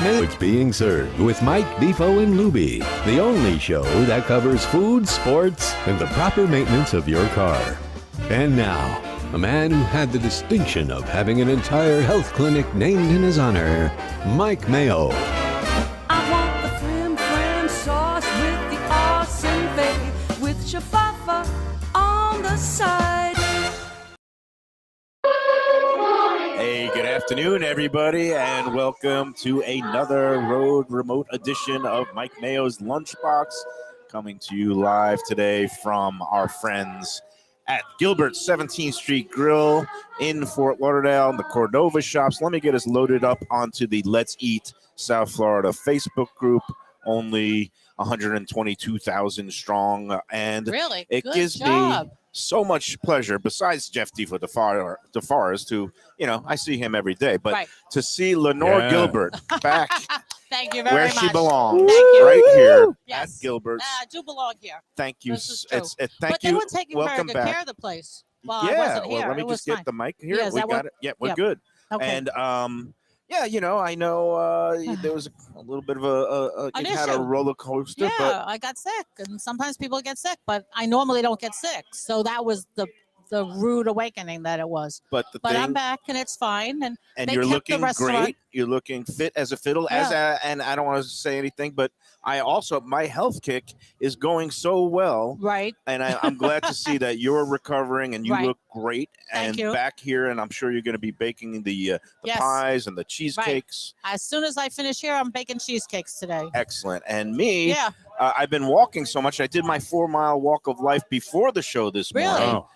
Mayo. It's being served with Mike, Defo, and Lubie, the only show that covers food, sports, and the proper maintenance of your car. And now, a man who had the distinction of having an entire health clinic named in his honor, Mike Mayo. I want the flim flam sauce with the awesome fave, with shafafa on the side. Hey, good afternoon, everybody, and welcome to another Road Remote edition of Mike Mayo's Lunchbox, coming to you live today from our friends at Gilbert 17th Street Grill in Fort Lauderdale, in the Cordova shops. Let me get us loaded up onto the Let's Eat South Florida Facebook group, only 122,000 strong, and really? It Good gives job. me so much pleasure, besides Jeff DeForest, who, you know, I see him every day, but Right. to see Lenore Gilbert back Thank you very where much. she belongs, Thank you. right here Yes. at Gilbert's. I do belong here. Thank you. This is true. Thank But they you. were taking very Welcome good back. care of the place while I Yeah, wasn't here. well, let me It just was get fine. the mic here. Yeah, is We that got what- it. Yeah, we're Yep. good. Okay. And yeah, you know, I know there was a little bit of An you had a issue. roller coaster, yeah, but I got sick, and sometimes people get sick, but I normally don't get sick. So that was the rude awakening that it was. but I'm back, and it's fine. And they you're kept the looking restaurant- great. You're looking fit as a fiddle. And I don't want to say anything, but I also, my health kick is going so well. Right. And I'm glad to see that you're recovering and you Right. look great. Thank and you. back here, and I'm sure you're going to be baking the Yes. pies and the cheesecakes. As soon as I finish here, I'm baking cheesecakes today. Excellent. And me, Yeah. I've been walking so much. I did my 4-mile walk of life before the show this Really? morning, Oh,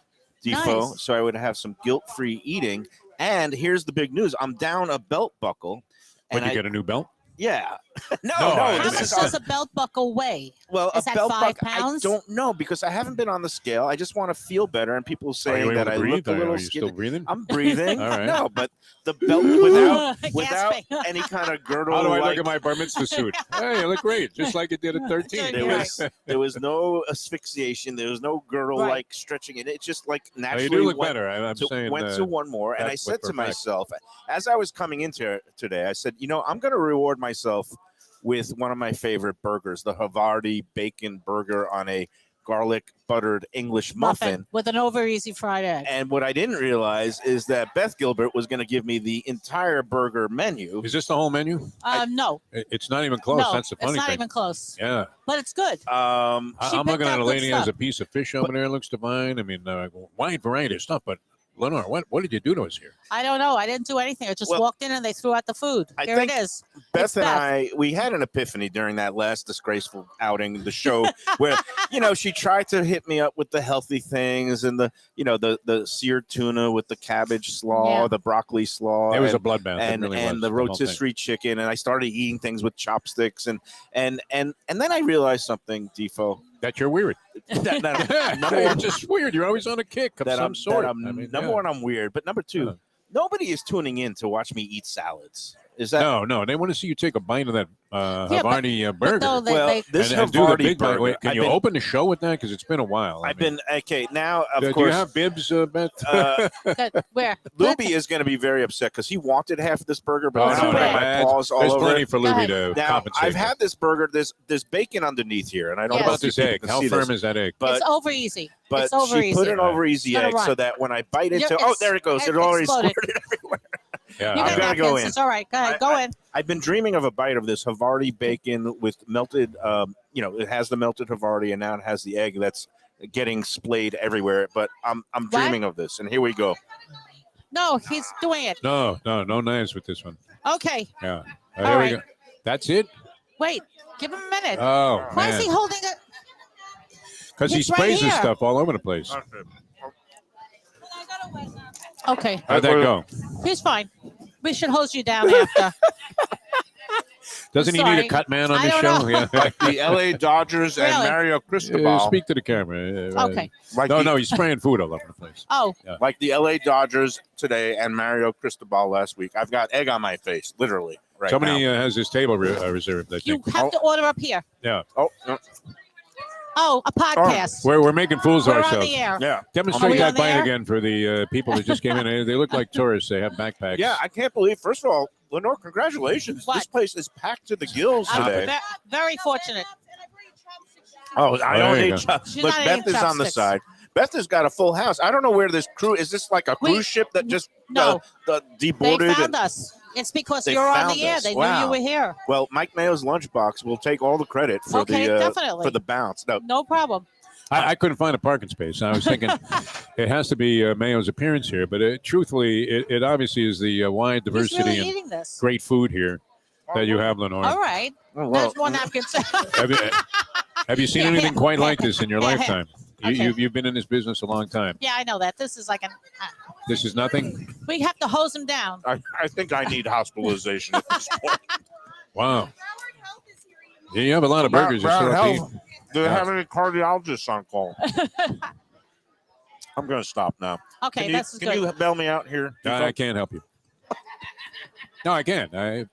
Defo, Nice. so I would have some guilt-free eating. And here's the big news: I'm down a belt buckle. when And you get a new belt? yeah, no, No, no. I How This much is does a belt buckle weigh? well, is a that belt 5 buckle. pounds? I don't know because I haven't been on the scale. I just want to feel better, and people Are you saying able that to I breathe? look a little Are you skinny. still breathing? I'm breathing. All right. No, but the belt without Gasping. any kind of girdle. How do I look like- at my bar mitzvah suit? Hey, you look great, just like you did at 13. There You're was no asphyxiation. There was no girdle Right. like stretching it. It just like Now, naturally you do look went, better. I'm saying. went to one more. And I that's said for to a fact. myself, as I was coming into today, I said, you know, I'm going to reward myself with one of my favorite burgers, the Havarti bacon burger on a garlic buttered English muffin. with an over easy fried egg. And what I didn't realize is that Beth Gilbert was going to give me the entire burger menu. Is this the whole menu? No, It's not even close. no, That's the funny it's not thing. even close. Yeah, But it's good. She I'm picked looking out at a good lady has stuff. a piece of fish over there. Looks divine. I mean, wide variety of stuff. But Lenore, what did you do to us here? I don't know. I didn't do anything. I just Well, walked in and they threw out the food. I Here it think is. Beth It's and Beth. we had an epiphany during that last disgraceful outing, the show, where, you know, she tried to hit me up with the healthy things and the seared tuna with the cabbage slaw, Yeah. the broccoli slaw. It was a and- bloodbath. and it really and was, the whole thing. rotisserie chicken, and I started eating things with chopsticks, and then I realized something, Defo. That you're weird. That number You're one, just weird. You're always on a kick of that some I'm, sort. that I'm I mean, number yeah. one, I'm weird, but number two, Yeah. nobody is tuning in to watch me eat salads. Is that No, they want to see you take a bite of that but- Havarti burger. no, they- well? they- This and do the Havarti big bite. burger. Wait, can you open the show with that? Because it's been a while. I've been okay now. Of Do course, you have bibs, Beth? Good. Where? Luby is going to be very upset because he wanted half of this burger, but Oh, now no, I've got my there's paws all over plenty it. for Go Lubie ahead. to Now compensate. I've had this burger. There's bacon underneath here, and I don't Yes. know What if about this you people egg? can How see firm this, is that egg? but It's over easy. but It's over she easy. put an over easy It's gonna egg so run. that when I bite into, You're- oh, there it goes. it It already exploded. squirted everywhere. Yeah, You I'm got gonna napkins. go in. It's all right. Go ahead. Go in. I've been dreaming of a bite of this Havarti bacon with melted. It has the melted Havarti, and now it has the egg that's getting splayed everywhere. But I'm dreaming of this, and here we go. No, he's doing it. No knives with this one. Okay. Yeah. All Here we right. go. That's it. Wait. Give him a minute. Oh Why is he man, holding it? because he It's right sprays his here. stuff all over the place. Okay. How'd that go? He's fine. We should hose you down after. Doesn't he need Sorry. a cut man on I this don't show? know. Yeah. Like the L.A. Dodgers and Really? Mario Cristobal. Speak to the camera. Okay. Like No, the, no, he's spraying food all over the place. Oh, like the L.A. Dodgers today and Mario Cristobal last week. I've got egg on my face, literally. Right Somebody now. has his table reserved. I you think. have to order up here. Yeah, Oh, no. Oh, a podcast. we're making fools of We're on ourselves. the air. Yeah. Are Demonstrate we on that the bite air? again for the people that just came in. They look like tourists. They have backpacks. Yeah, I can't believe. First of all, Lenore, congratulations. What? This place is packed to the gills I'm today. very fortunate. Oh, I There don't you need go. chopsticks. She's Look, not Beth eating is on the chopsticks. side. Beth has got a full house. I don't know where this crew is. This like a We- cruise ship that just No. They deboarded? found us. It's because They you're on found the air. us. They knew Wow. you were here. Well, Mike Mayo's Lunchbox will take all the credit for Okay, definitely. for the bounce. No, No problem. I couldn't find a parking space. I was thinking it has to be Mayo's appearance here, but truthfully, it obviously is the wide Who's diversity really and eating this? great food here that you have, Lenore. All right. well, There's more napkins. Have you seen Yeah, anything yeah. quite like this in your Yeah, yeah. lifetime? Okay. You've been in this business a long time. Yeah, I know that. This is like This is nothing. we have to hose him down. I think I need hospitalization at this point. Wow. Yeah, you have a lot of burgers. You still have to eat. Do they Yeah. have any cardiologists on call? I'm going to stop now. Okay, Can that's you good. bail me out here? I can't help you. No, I can't. I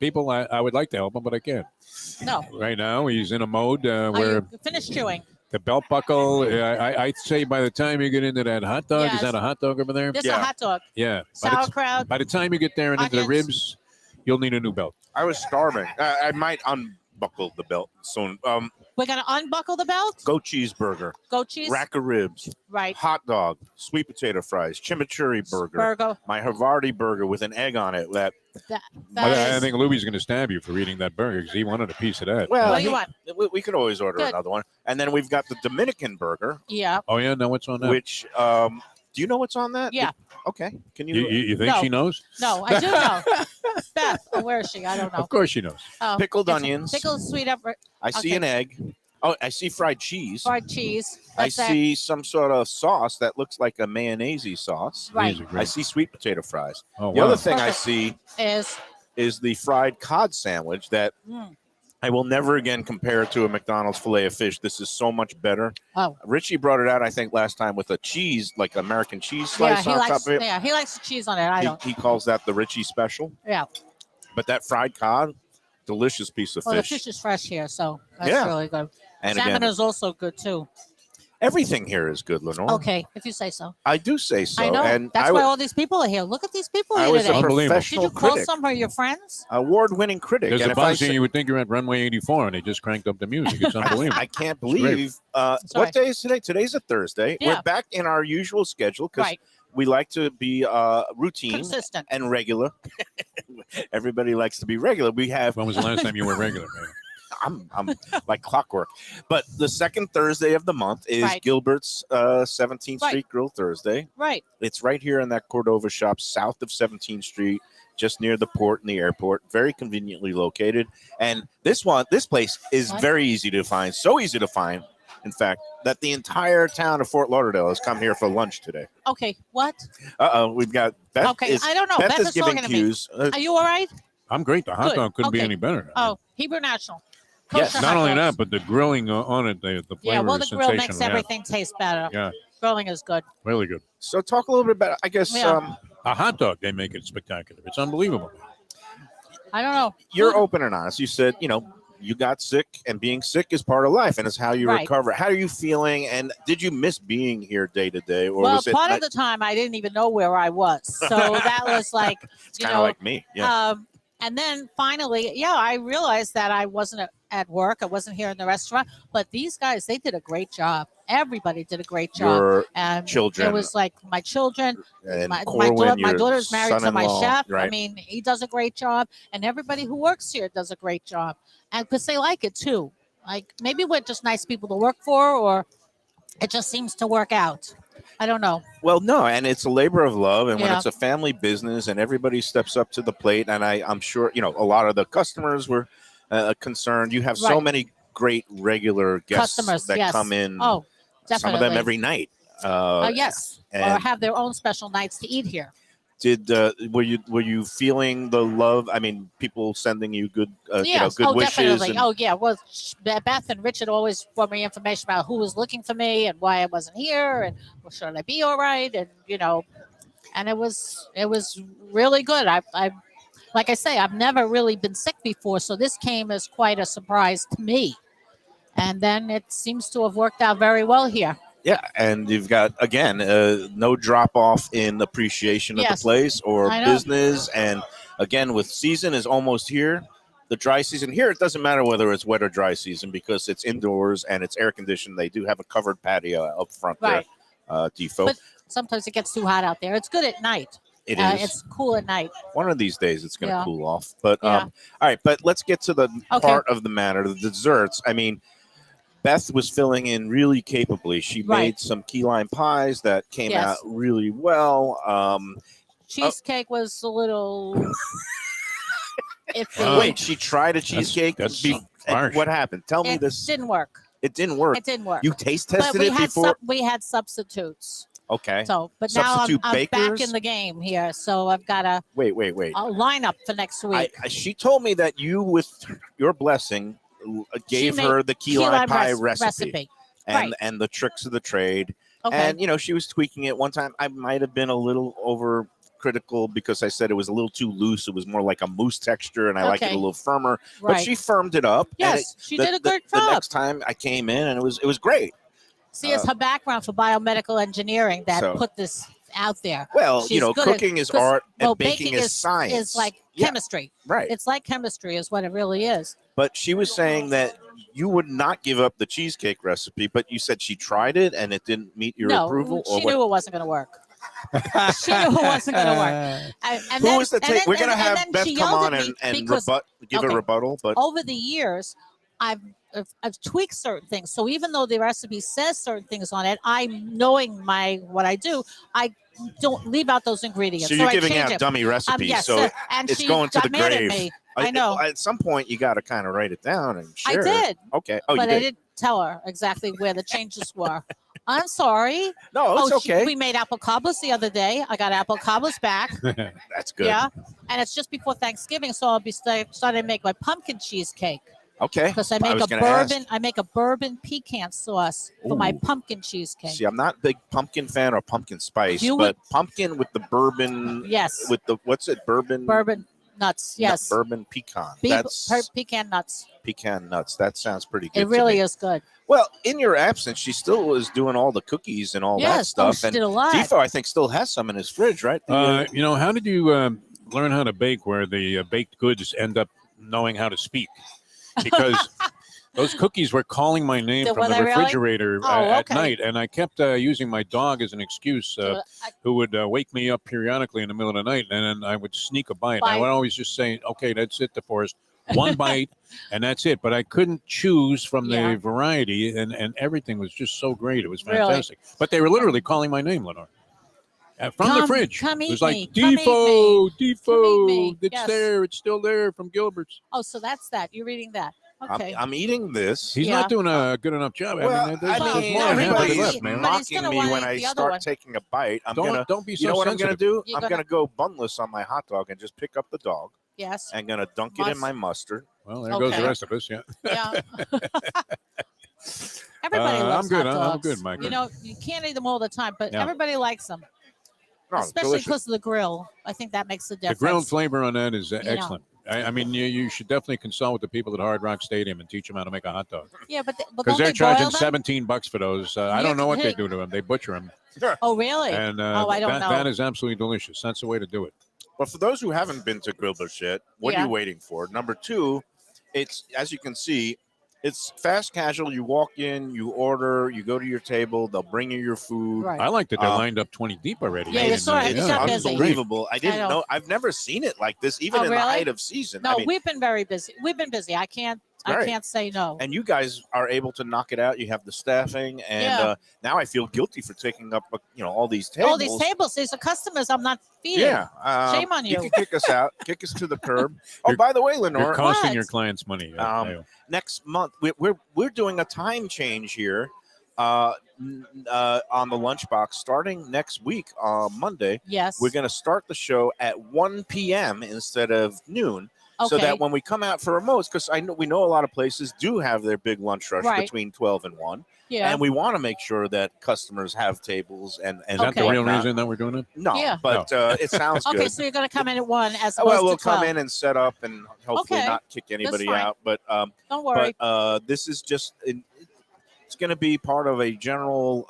would like to help him, but I can't. No. Right now, he's in a mode Are where you finished chewing? the belt buckle. I'd say by the time you get into that hot dog, Yes. is that a hot dog over there? This is Yeah. a hot dog. Yeah. By the, Sauerkraut. by the time you get there and into the Onions. ribs, you'll need a new belt. I was starving. I might unbuckle the belt soon. We're gonna unbuckle the belt. Goat cheeseburger, Goat cheese. rack of ribs, Right. hot dog, sweet potato fries, chimichurri burger, Burger. my Havarti burger with an egg on it. That I is- think Lubie's going to stab you for eating that burger because he wanted a piece of that. Well, What do you want? We could always order Good. another one. And then we've got the Dominican burger, Yeah. Oh, yeah? No, what's on that? which do you know what's on that? Yeah. Okay. Can You think No. she knows? No, I do know. Beth, where is she? I don't know. Of course she knows. Oh, Pickled it's onions. Pickled sweet up I see okay. an egg. Oh, I see fried cheese. fried cheese. I That's that. see some sort of sauce that looks like a mayonnaise sauce. Right. These are I great. see sweet potato fries. Oh, The wow. other thing I Perfect. see Is is the fried cod sandwich that I will never again compare to a McDonald's filet of fish. This is so much better. oh Richie brought it out, I think, last time with a cheese, like American cheese yeah, slice he on likes top of it. he likes the cheese on it. I don't. He calls that the Richie special. Yeah. But that fried cod, delicious piece of Well, the fish. fish is fresh here, so that's Yeah. really good. And Salmon again, is also good too. everything here is good, Lenore. Okay, if you say so. I do say so. I know. And That's I why was, all these people are here. Look at these people I here was a today. Unbelievable. Did professional you call critic, some of your friends? award-winning critic. There's and a if I buzz here. say- You would think you're at Runway 84 and they just cranked up the music. It's unbelievable. I can't great. believe Sorry. what day is today? Today's a Thursday. Yeah. We're back in our usual schedule because Right. we like to be routine Consistent. and regular. Everybody likes to be regular. We have When was the last time you were regular, man? I'm like clockwork. But the second Thursday of the month is Right. Gilbert's 17th Right. Street Grill Thursday. Right. It's right here in that Cordova shop south of 17th Street, just near the port and the airport, very conveniently located. And this place is What? very easy to find, so easy to find, in fact, that the entire town of Fort Lauderdale has come here for lunch today. Okay. What? We've got Beth. Okay. I don't know. Beth Beth is is talking giving to me. cues. Are you all right? I'm great. The hot Good. dog couldn't be Okay. any better. Oh, Hebrew National. Yes. Kosher Not hot only dogs. that, but the grilling on it, the flavor Yeah, well, is the grill sensational. makes everything taste better. Yeah, Grilling is good. really good. So talk a little bit about, I guess, Yeah. A hot dog, they make it spectacular. It's unbelievable. I don't know. you're Food- open and honest. You said, you got sick, and being sick is part of life, and it's how you Right. recover. How are you feeling? And did you miss being here day to day, or Well, was it part of the time I didn't even know where I was, so that was like, it's you kind of know, like me? Yeah. and then finally, I realized that I wasn't at work. I wasn't here in the restaurant, but these guys, they did a great job. Everybody did a great job. Your And children it was like my children, and my Corwin, my your daughter's married to my son-in-law, chef. Right. I mean, he does a great job, and everybody who works here does a great job, and because they like it too. Like maybe we're just nice people to work for, or it just seems to work out. I don't know. Well, no, and it's a labor of love, and when Yeah. it's a family business, and everybody steps up to the plate, and I'm sure a lot of the customers were concerned. You have so Right. many great regular guests Customers, that yes. come in. Oh, definitely. some of them every night. Yes, or and- have their own special nights to eat here. Were you feeling the love? I mean, people sending you good Yes. good Oh, wishes. definitely. And, Oh, yeah. Well, Beth and Richard always brought me information about who was looking for me and why I wasn't here, and well, should I be all right? And and it was really good. I like I say, I've never really been sick before, so this came as quite a surprise to me. And then it seems to have worked out very well here. Yeah, and you've got again no drop off in appreciation of Yes. the place or I know. business, and again, with season is almost here. The dry season here, it doesn't matter whether it's wet or dry season because it's indoors and it's air conditioned. They do have a covered patio up front Right. there, Defo. But sometimes it gets too hot out there. It's good at night. It is. It's cool at night. One of these days it's going to Yeah. cool off. But Yeah. all right, but let's get to the Okay. part of the matter, the desserts. I mean, Beth was filling in really capably. She Right. made some key lime pies that came Yes. out really well. Cheesecake was a little iffy. Oh. Wait, she tried a cheesecake. that's and harsh. what happened? Tell me It this. didn't work. It didn't work. It didn't work. You taste But tested we it had before? we had substitutes. Okay. So, but now Substitute I'm back bakers? in the game here. So I've got a Wait. lineup for next week. She told me that you, with your blessing, gave made her the key lime pie recipe recipe. and Right. and the tricks of the trade. Okay. And she was tweaking it. One time, I might have been a little over critical because I said it was a little too loose. It was more like a mousse texture, and I like it a Okay. little firmer. right. But she firmed it up. and Yes, she did a good The job. next time I came in, and it was great. See, it's her background for biomedical engineering that So- put this out there. Well, She's good at- cooking is 'cause, art and well, baking is science. Is like Yeah, chemistry. right. It's like chemistry, is what it really is. But she was saying that you would not give up the cheesecake recipe, but you said she tried it and it didn't meet your no, approval. Or she what? knew it wasn't going to work. She knew it wasn't going to work. And Who was the and take? then- We're going to and have then Beth she come yelled on at me and because give a okay. rebuttal. But over the years, I've tweaked certain things. So even though the recipe says certain things on it, I'm knowing what I do. I don't leave out those ingredients. so you're I giving change out it. dummy recipes. Yes, so and it's she going to got the mad at grave. me. I know. At some point, you got to kind of write it down and I share it. did, Okay. Oh, but you I did. didn't tell her exactly where the changes were. I'm sorry. No, it's okay. We made apple cobblers the other day. I got apple cobblers back. That's good. Yeah, and it's just before Thanksgiving, so I'll be starting to make my pumpkin cheesecake Okay. because I make was a gonna ask. bourbon. I make a bourbon pecan sauce for my Ooh. pumpkin cheesecake. See, I'm not a big pumpkin fan or pumpkin spice, You but would- pumpkin with the bourbon. Yes. With the what's it? Bourbon. Bourbon nuts. No, Yes. bourbon pecan. Be- That's pecan nuts. pecan nuts. That sounds pretty good. It really to me. is good. Well, in your absence, she still was doing all the cookies and all that Yes. Oh, stuff. she and did a lot. Defo, I think, still has some in his fridge, right? How did you learn how to bake where the baked goods end up knowing how to speak? Because those cookies were calling my name Were from the they really? refrigerator Oh, at okay. night, and I kept using my dog as an excuse. Who would wake me up periodically in the middle of the night, and then I would sneak a bite. And I Bite. would always just say, "Okay, that's it, DeForest. One bite, and that's it." But I couldn't choose from the Yeah. variety, and everything was just so great. It was Really? fantastic. But they were literally calling my name, Lenore. From the Come- fridge. come it eat was like, me, come eat me, Defo, come eat Defo, me." it's Yes. there, it's still there from Gilbert's. Oh, so that's that. You're reading that. Okay. I'm eating this. He's Yeah. not doing a good enough job. Well, I mean, there's Well, more mean, than half of it everybody's left, man. But he's mocking gonna me wanna when eat I the other start one. taking a bite. Don't be so You know what I'm sensitive. going to do? You're I'm going to go bunless on my hot dog and just pick up the dog Yes. and going to dunk it in my mustard. Well, there goes the Okay. rest of us. Yeah. Yeah. Everybody I'm loves good. hot I'm dogs. good, Mike. You know, you can't eat them all the time, but Yeah. everybody likes them, Oh, especially delicious. because of the grill. I think that makes a The difference. grilled flavor on that is know. excellent. I mean, you should definitely consult with the people at Hard Rock Stadium and teach them how to make a hot dog. Yeah, but Because don't they're they charging boil them? $17 for those. I You don't know what they can- do to them. They butcher them. Oh, really? And Oh, I don't know. that is absolutely delicious. That's the way to do it. But for those who haven't been to Gilbert yet, what are Yeah. you waiting for? Number two, it's, as you can see, it's fast casual. You walk in, you order, you go to your table, they'll bring you your food. Right. I like that they're Um, lined up 20 deep already. Yeah, you And, saw it. You got busy. Unbelievable. I didn't know. know. I've never seen it like this, even Oh, in the really? height of season. No, I mean, we've been very busy. We've been busy. I Right. can't say no. and you guys are able to knock it out. You have the staffing, and Yeah. now I feel guilty for taking up, all these tables. All these tables, these are customers I'm not feeding. Yeah. Shame on you. You can kick us out, kick us to the curb. Oh, You're- by the way, Lenore, You're costing What? your clients money. next month we're doing a time change here on the lunchbox starting next week on Monday. Yes. We're going to start the show at 1 p.m. instead of noon. So Okay. that when we come out for remotes, because we know a lot of places do have their big lunch rush Right. between 12 and 1, yeah. and we want to make sure that customers have tables and Is that the Okay. real whatnot. reason that we're doing it? No, Yeah. but it sounds Okay, good. so you're going to come in at 1 as opposed Well, we'll to 12. come in and set up and hopefully Okay. not kick anybody fine. out. But Don't worry. this is just It's going to be part of a general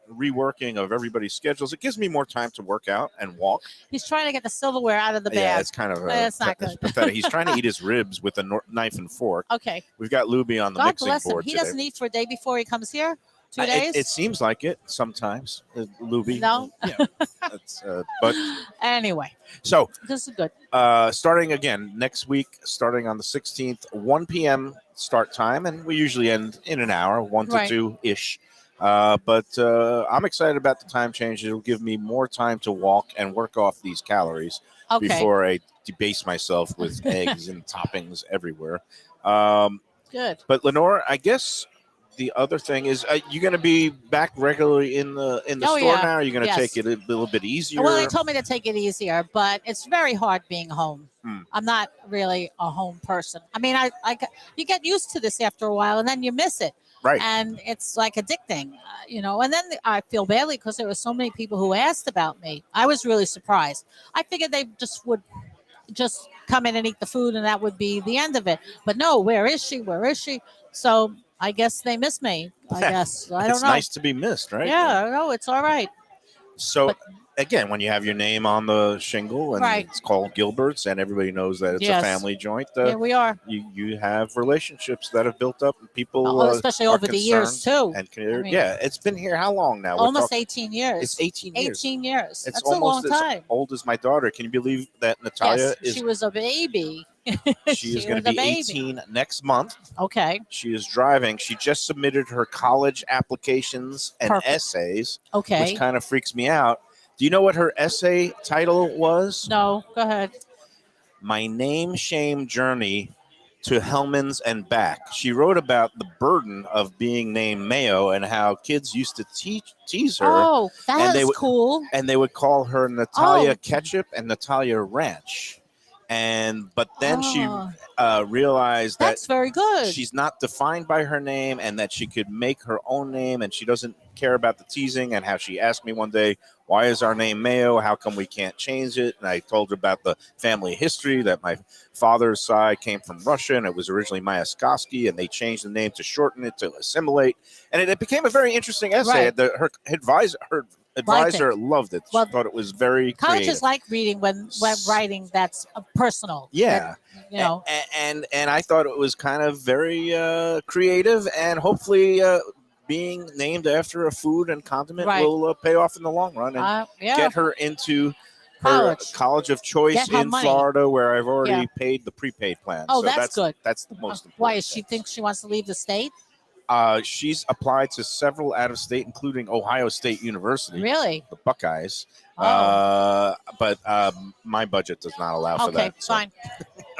reworking of everybody's schedules. It gives me more time to work out and walk. He's trying to get the silverware out of the bag. Yeah, it's kind of That's not good. pathetic. He's trying to eat his ribs with a knife and fork. Okay. We've got Lubie on the God mixing bless him. board He today. doesn't eat for a day before he comes here. 2 days. It seems like it sometimes, Lubie. No. Yeah. But Anyway, so this is good. starting again next week, starting on the 16th, 1 p.m. start time, and we usually end in an hour, 1 to Right. 2 ish. But I'm excited about the time change. It'll give me more time to walk and work off these calories Okay. before I debase myself with eggs and toppings everywhere. Good. But Lenore, I guess the other thing is, you're going to be back regularly in the Oh, store yeah. now. Are you going to Yes. take it a little bit easier? Well, they told me to take it easier, but it's very hard being home. Hmm. I'm not really a home person. I mean, you get used to this after a while, and then you miss it. Right. And it's like addicting, And then I feel badly because there were so many people who asked about me. I was really surprised. I figured they would just come in and eat the food, and that would be the end of it. But no, where is she? Where is she? So I guess they miss me. I guess I don't It's know. nice to be missed, right? Yeah, no, it's all right. So But- again, when you have your name on the shingle and Right. it's called Gilbert's, and everybody knows that it's Yes. a family joint, Here we are. you have relationships that have built up, and people, Especially are over the years concerned too. And care. mean- Yeah, it's been here how long now? We're Almost talking- 18 years. It's 18 years. 18 years. It's That's a long almost as time. old as my daughter. Can you believe that Natalia Yes, she was a baby. she is going was to a be baby. 18 next month. Okay. She is driving. She just submitted her college applications and Perfect. essays, Okay. which kind of freaks me out. Do you know what her essay title was? No, go ahead. My Name Shame Journey to Hellman's and Back. She wrote about the burden of being named Mayo and how kids used to tease her, Oh, and they that's would- cool. and they would call her Natalia Oh. Ketchup and Natalia Ranch. But then Oh, she realized that that's very good. she's not defined by her name and that she could make her own name, and she doesn't care about the teasing. And how she asked me one day, why is our name Mayo? How come we can't change it? And I told her about the family history, that my father's side came from Russia and it was originally Mayakovsky, and they changed the name to shorten it to assimilate. And it became a very interesting essay. Right. Her advisor loved it. Well, She thought it was very Colleges creative. like reading when writing that's personal. Yeah. That, And I thought it was kind of very creative, and hopefully being named after a food and condiment Right. will pay off in the long run and yeah. get her into her college of choice Get her in money. Florida, where I've already Yeah. paid the prepaid plan. Oh, So that's good. That's the most important. Why is she thing. think she wants to leave the state? She's applied to several out of state, including Ohio State University, Really? the Buckeyes. Oh. But my budget does not allow for Okay, that. So fine.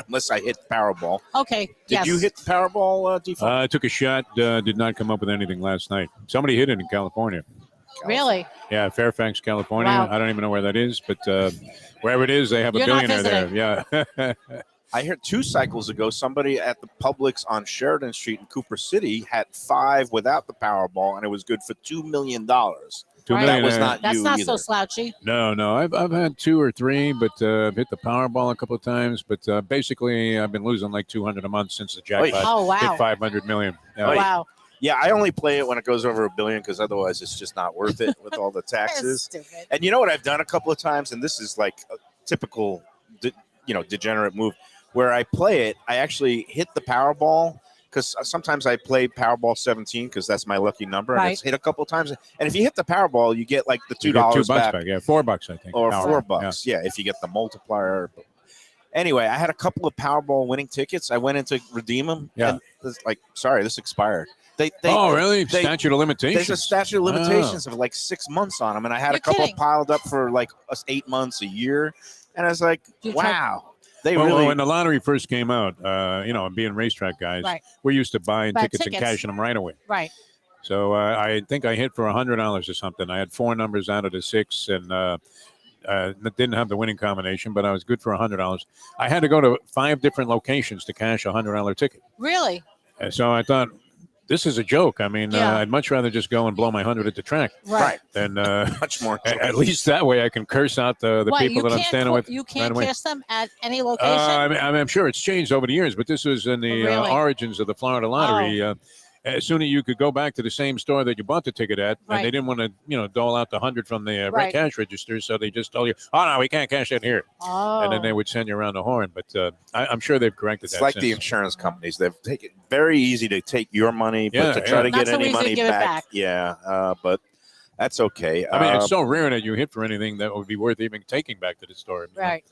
unless I hit Powerball. Okay. Did yes. you hit the Powerball, Defo? I took a shot, did not come up with anything last night. Somebody hit it in California. Really? Yeah, Fairfax, California. Wow. I don't even know where that is, but wherever it is, they have a You're not billionaire there. Yeah. I heard 2 cycles ago somebody at the Publix on Sheridan Street in Cooper City had 5 without the Powerball, and it was good for $2 million. Two Right. That was millionaire. not That's you not either. so slouchy. No. I've had 2 or 3, but I've hit the Powerball a couple of times. But basically, I've been losing like $200 a month since the jackpot Oh, wow. hit 500 million. Yeah. Oy. Wow. Yeah, I only play it when it goes over $1 billion, because otherwise it's just not worth it with all the That's taxes. stupid. And you know what I've done a couple of times, and this is like a typical, degenerate move, where I play it, I actually hit the Powerball, because sometimes I play Powerball 17 because that's my lucky number, and Right. it's hit a couple of times. And if you hit the Powerball, you get like the You $2 get $2 back, back. Yeah, $4, I think. or Powerball. $4. Yeah, if you get the multiplier. Anyway, I had a couple of Powerball winning tickets. I went in to redeem them. Yeah. And it's like, sorry, this expired. They Oh, really? they- Statute of limitations. There's a statute of limitations of like 6 months on them, and I had You're a couple kidding. piled up for like 8 months, a year, and I was like, You wow, they Well, really. when the lottery first came out, being racetrack guys, Right. we're used to buying Buy tickets and tickets. cashing them right away. Right. So I think I hit for $100 or something. I had 4 numbers out of the 6, and didn't have the winning combination, but I was good for $100. I had to go to 5 different locations to cash a $100 ticket. Really? And so I thought, this is a joke. I mean, Yeah. I'd much rather just go and blow my 100 at the track. Right. than much more. at least that way I can curse out the What, people you that I'm can't standing with. You right can't away. cash them at any location? I'm sure it's changed over the years, but this was in the Really? origins of the Florida lottery. as soon as you could go back to the same store that you bought the ticket at, Right. and they didn't want to, dole out the 100 from the Right. cash register, so they just told you, "Oh no, we can't cash it here," Oh. and then they would send you around the horn. But I'm sure they've corrected It's that. like since. the insurance companies. They've taken very easy to take your money, Yeah, but to try yeah. to Not get so any easy to money give it back. Yeah, but that's okay. I mean, it's so rare that you hit for anything that would be worth even taking back to the store. Right.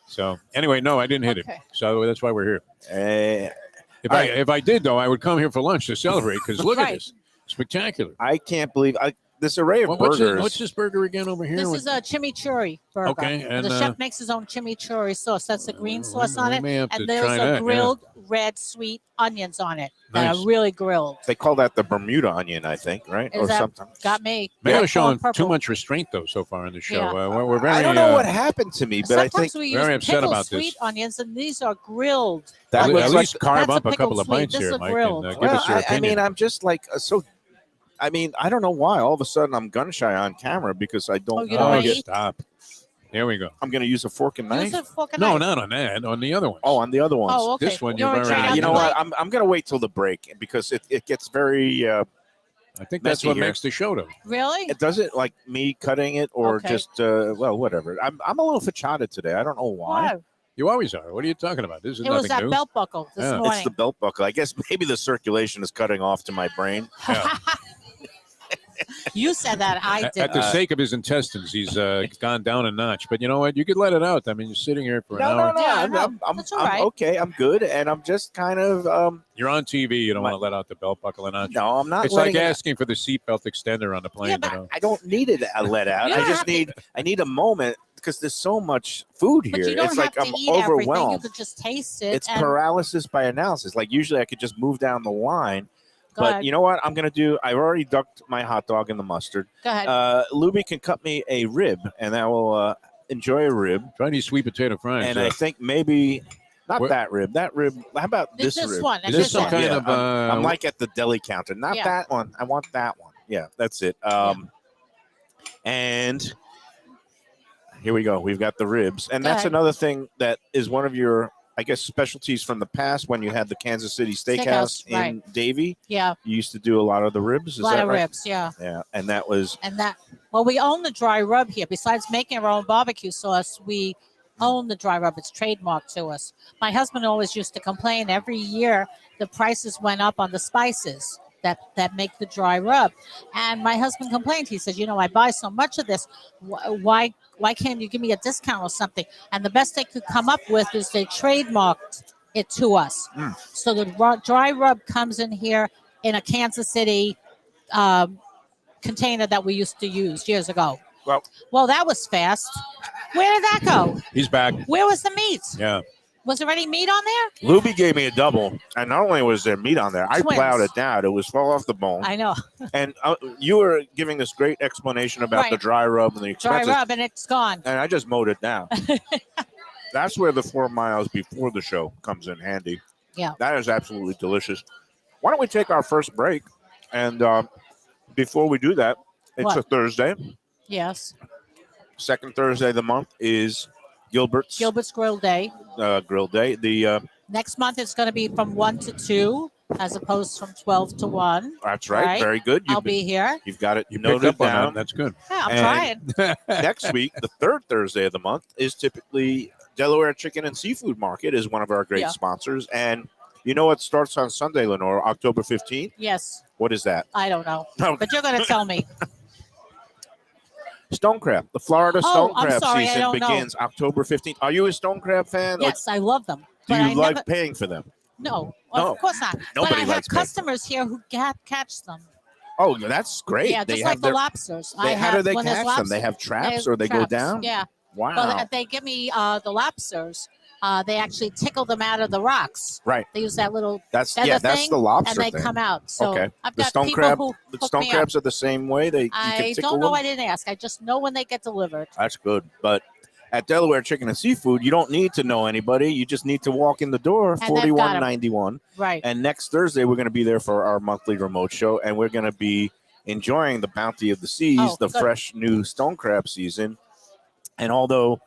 So anyway, no, I didn't hit it. Okay. So that's why we're here. All right. If I did though, I would come here for lunch to celebrate because look at Right. this, spectacular. I can't believe this array of What's burgers. this burger again over here? This with- is a chimichurri burger. Okay, and, the chef makes his own chimichurri sauce. That's the green sauce on we it, may have to and those try are that, yeah. grilled red sweet onions on it that Nice. are really grilled. They call that the Bermuda onion, I think, right? Is Or that- something. Got me. Mayo's Red, showing purple. too much restraint though so far in the show. Yeah. We're very. I don't know what happened to me, but I Sometimes think we use very upset pickled about this. sweet onions, and these are grilled. that at looks like. least carve That's a up a couple pickled of sweet. bites This here, is Mike, grilled. and give Well, us your I opinion. mean, I'm just like so. I mean, I don't know why all of a sudden I'm gun shy on camera because I don't. Oh, you don't wanna eat? Stop. There we go. I'm going to use a fork and knife. Use a fork and No, knife. not on that. On the other ones. Oh, on the other ones. Oh, okay. This one You you've wanna try already- it on You the know what? plate? I'm going to wait till the break because it gets very. I think that's messy what here. makes the show though. Really? It doesn't like me cutting it or Okay. just well, whatever. I'm a little fachada today. I don't know why. Wow. You always are. What are you talking about? This is It was nothing that new. belt buckle this Yeah. morning. It's the belt buckle. I guess maybe the circulation is cutting off to my brain. Yeah. You said that. I At did. the sake of his intestines, he's gone down a notch. But you know what? You could let it out. I mean, you're sitting here for an hour. Yeah, I I'm, know. I'm, That's all I'm right. okay. I'm good, and I'm just kind of You're on TV. You don't My- want to let out the belt buckle a notch. no. I'm not. It's like letting it- asking for the seatbelt extender on the plane. Yeah, but you know? I don't need it let out. You I don't just have to- need. I need a moment because there's so much food But here. you don't It's have like to I'm eat everything. You overwhelmed. could just taste it. It's and paralysis by analysis. Like usually I could just move down the line. Go But ahead. you know what I'm going to do? I've already ducked my hot dog in the mustard. Go ahead. Lubie can cut me a rib, and I will enjoy a rib. Try these sweet potato fries. And I think maybe not What- that rib. That rib. How about This this rib? one, and Is this this some one. kind Yeah, of? I'm like at the deli counter. Not Yeah. that one. I want that one. Yeah, that's it. And here we go. We've got the ribs, and Go that's ahead. another thing that is one of your, I guess, specialties from the past when you had the Kansas City Steakhouse Steakhouse, in Davie. Yeah, You used to do a lot of the ribs. Is a lot that of right? ribs. Yeah, Yeah, and that was and that. Well, we own the dry rub here. Besides making our own barbecue sauce, we own the dry rub. It's trademarked to us. My husband always used to complain every year the prices went up on the spices that make the dry rub, and my husband complained. He said, I buy so much of this. Why can't you give me a discount or something? And the best they could come up with is they trademarked it to us. So the dry rub comes in here in a Kansas City container that we used to use years ago. Well, That was fast. Where did that go? he's back. Where was the meat? Yeah. Was there any meat on there? Lubie gave me a double, and not only was there meat on there, I Twins. plowed it down. It was fall off the bone. I know. And you were giving this great explanation about Right. the dry rub and the Dry expenses, rub and it's gone. and I just mowed it down. That's where the 4 miles before the show comes in handy. Yeah. That is absolutely delicious. Why don't we take our first break? And before we do that, it's What? a Thursday. Yes. Second Thursday of the month is Gilbert's Gilbert's Grill Day. Grill Day. The Next month it's going to be from 1 to 2 as opposed from 12 to 1. That's right. Right. Very good. I'll be here. You've got it You picked noted up on down. that. That's good. Yeah, I'm And- trying. Next week, the third Thursday of the month, is typically Delaware Chicken and Seafood Market is one of our great Yeah. sponsors. And you know what starts on Sunday, Lenore, October 15th? Yes. What is that? I don't know. No. But you're going to tell me. Stone crab. The Florida Oh, stone I'm crab sorry, I season don't know. begins October 15th. Are you a stone crab fan? Or Yes, I love them. do But you I like never, paying for them? no, No. of course not. But Nobody I have likes paying. customers here who catch them. Oh, that's great. Yeah, They just have like the their- lobsters. how do they when there's catch them? They have lobsters, traps or they go traps. down? Yeah. Wow. Well, they give me the lobsters. They actually tickle them out of the rocks. Right. They use that little That's feather that's thing, the lobster and they thing. come out. So Okay. I've The got stone people crab. who The hook stone me crabs are the same way. You I can tickle don't know. them. I didn't ask. I just know when they get delivered. That's good. But at Delaware Chicken and Seafood, you don't need to know anybody. You just need to walk in the door, they've got 'em. 4191. Right. And next Thursday, we're going to be there for our monthly remote show, and we're going to be enjoying the bounty of the seas, Oh, the good. fresh new stone crab season. And although,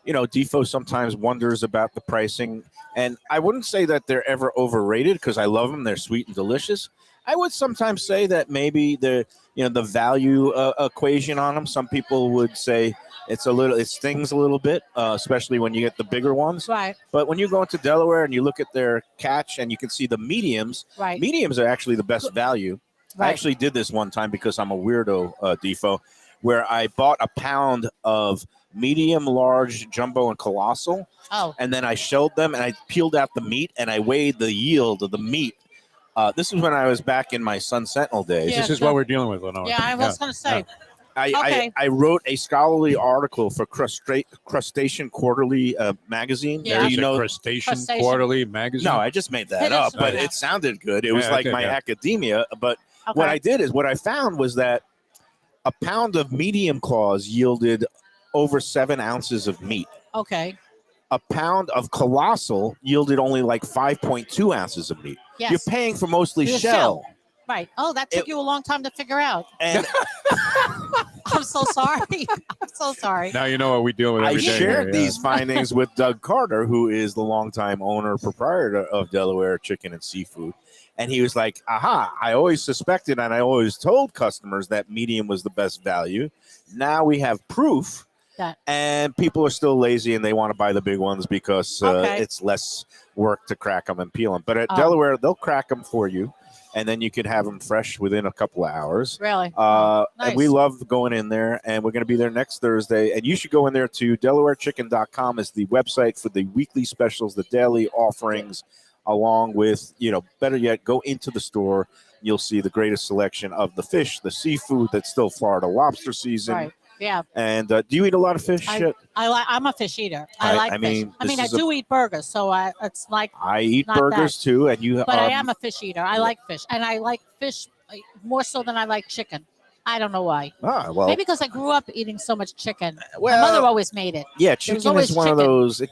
Defo sometimes wonders about the pricing, and I wouldn't say that they're ever overrated because I love them. They're sweet and delicious. I would sometimes say that maybe the value equation on them. Some people would say it stings a little bit, especially when you get the bigger ones. Right. But when you go into Delaware and you look at their catch and you can see the mediums, Right. mediums are actually the best value. Right. I actually did this one time because I'm a weirdo, Defo, where I bought a pound of medium, large, jumbo, and colossal. Oh. And then I shelled them and I peeled out the meat and I weighed the yield of the meat. This is when I was back in my Sun Sentinel days. Yeah, This is what we're dealing with, Lenore. Yeah, I was going to say. Okay. I wrote a scholarly article for Crustacean Quarterly magazine. Yeah. There's Do you a know? Crustacean Quarterly magazine. No, I just made that It up, is, but yeah. it sounded good. It was Yeah, like okay, my yeah. academia. But Okay. what I did is what I found was that a pound of medium claws yielded over 7 ounces of meat. Okay. A pound of colossal yielded only like 5.2 ounces of meat. Yes. You're paying for mostly The shell. Right. Oh, that took you a long time to figure out. And I'm so sorry. I'm so sorry. Now you know what we deal with I every day. shared here, these findings with Doug Carter, who is the longtime owner proprietor of Delaware Chicken and Seafood. And he was like, aha, I always suspected and I always told customers that medium was the best value. Now we have proof. And people are still lazy and they want to buy the big ones because it's less work to crack them and peel them. But at Delaware, they'll crack them for you. And then you can have them fresh within a couple of hours. Really? Nice. And we Nice. love going in there. And we're going to be there next Thursday. And you should go in there to DelawareChicken.com is the website for the weekly specials, the daily offerings, along with, better yet, go into the store. You'll see the greatest selection of the fish, the seafood that's still Florida lobster season. Right. Yeah. And do you eat a lot of fish? I'm a fish eater. I like fish. I do eat burgers, so it's like I eat not burgers too, and you. But I am a fish eater. I like fish, and I like fish more so than I like chicken. I don't know why. Well, maybe because I grew up eating so much chicken. Well, my mother always made it. Yeah, chicken is one of those. It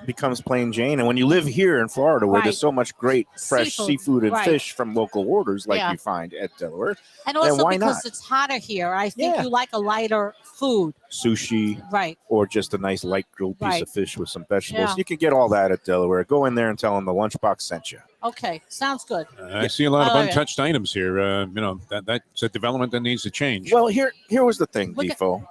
becomes plain Jane, and when you live here in Florida, where there's so much great fresh seafood and fish from local orders, like you find at Delaware, and also why because not? it's hotter here, I think you like a lighter food. Sushi, right? Or just a nice light grilled piece of fish with some vegetables. Yeah. You can get all that at Delaware. Go in there and tell them the Lunchbox sent you. Okay, sounds good. I see a lot of untouched items here. That's a development that needs to change. Well, here was the thing, Defo.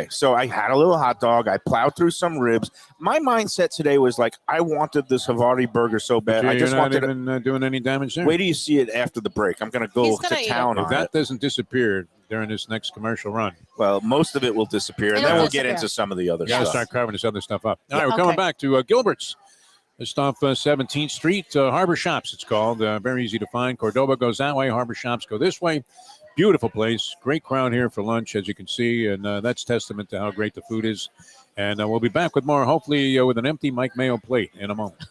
So I had a little hot dog. I plowed through some ribs. My mindset today was like, I wanted this Havarti burger so bad. I just wanted not even doing any damage there. Wait till you see it after the break. I'm going to go to town on if that doesn't disappear during this next commercial run. Well, most of it will disappear, and then we'll get into some of the other stuff. Got to start carving this other stuff up. All right, we're coming back to Gilbert's. Just off 17th Street, Harbor Shops, it's called. Very easy to find. Cordoba goes that way. Harbor Shops go this way. Beautiful place. Great crowd here for lunch, as you can see. And that's testament to how great the food is. And we'll be back with more, hopefully, with an empty Mike Mayo plate in a moment.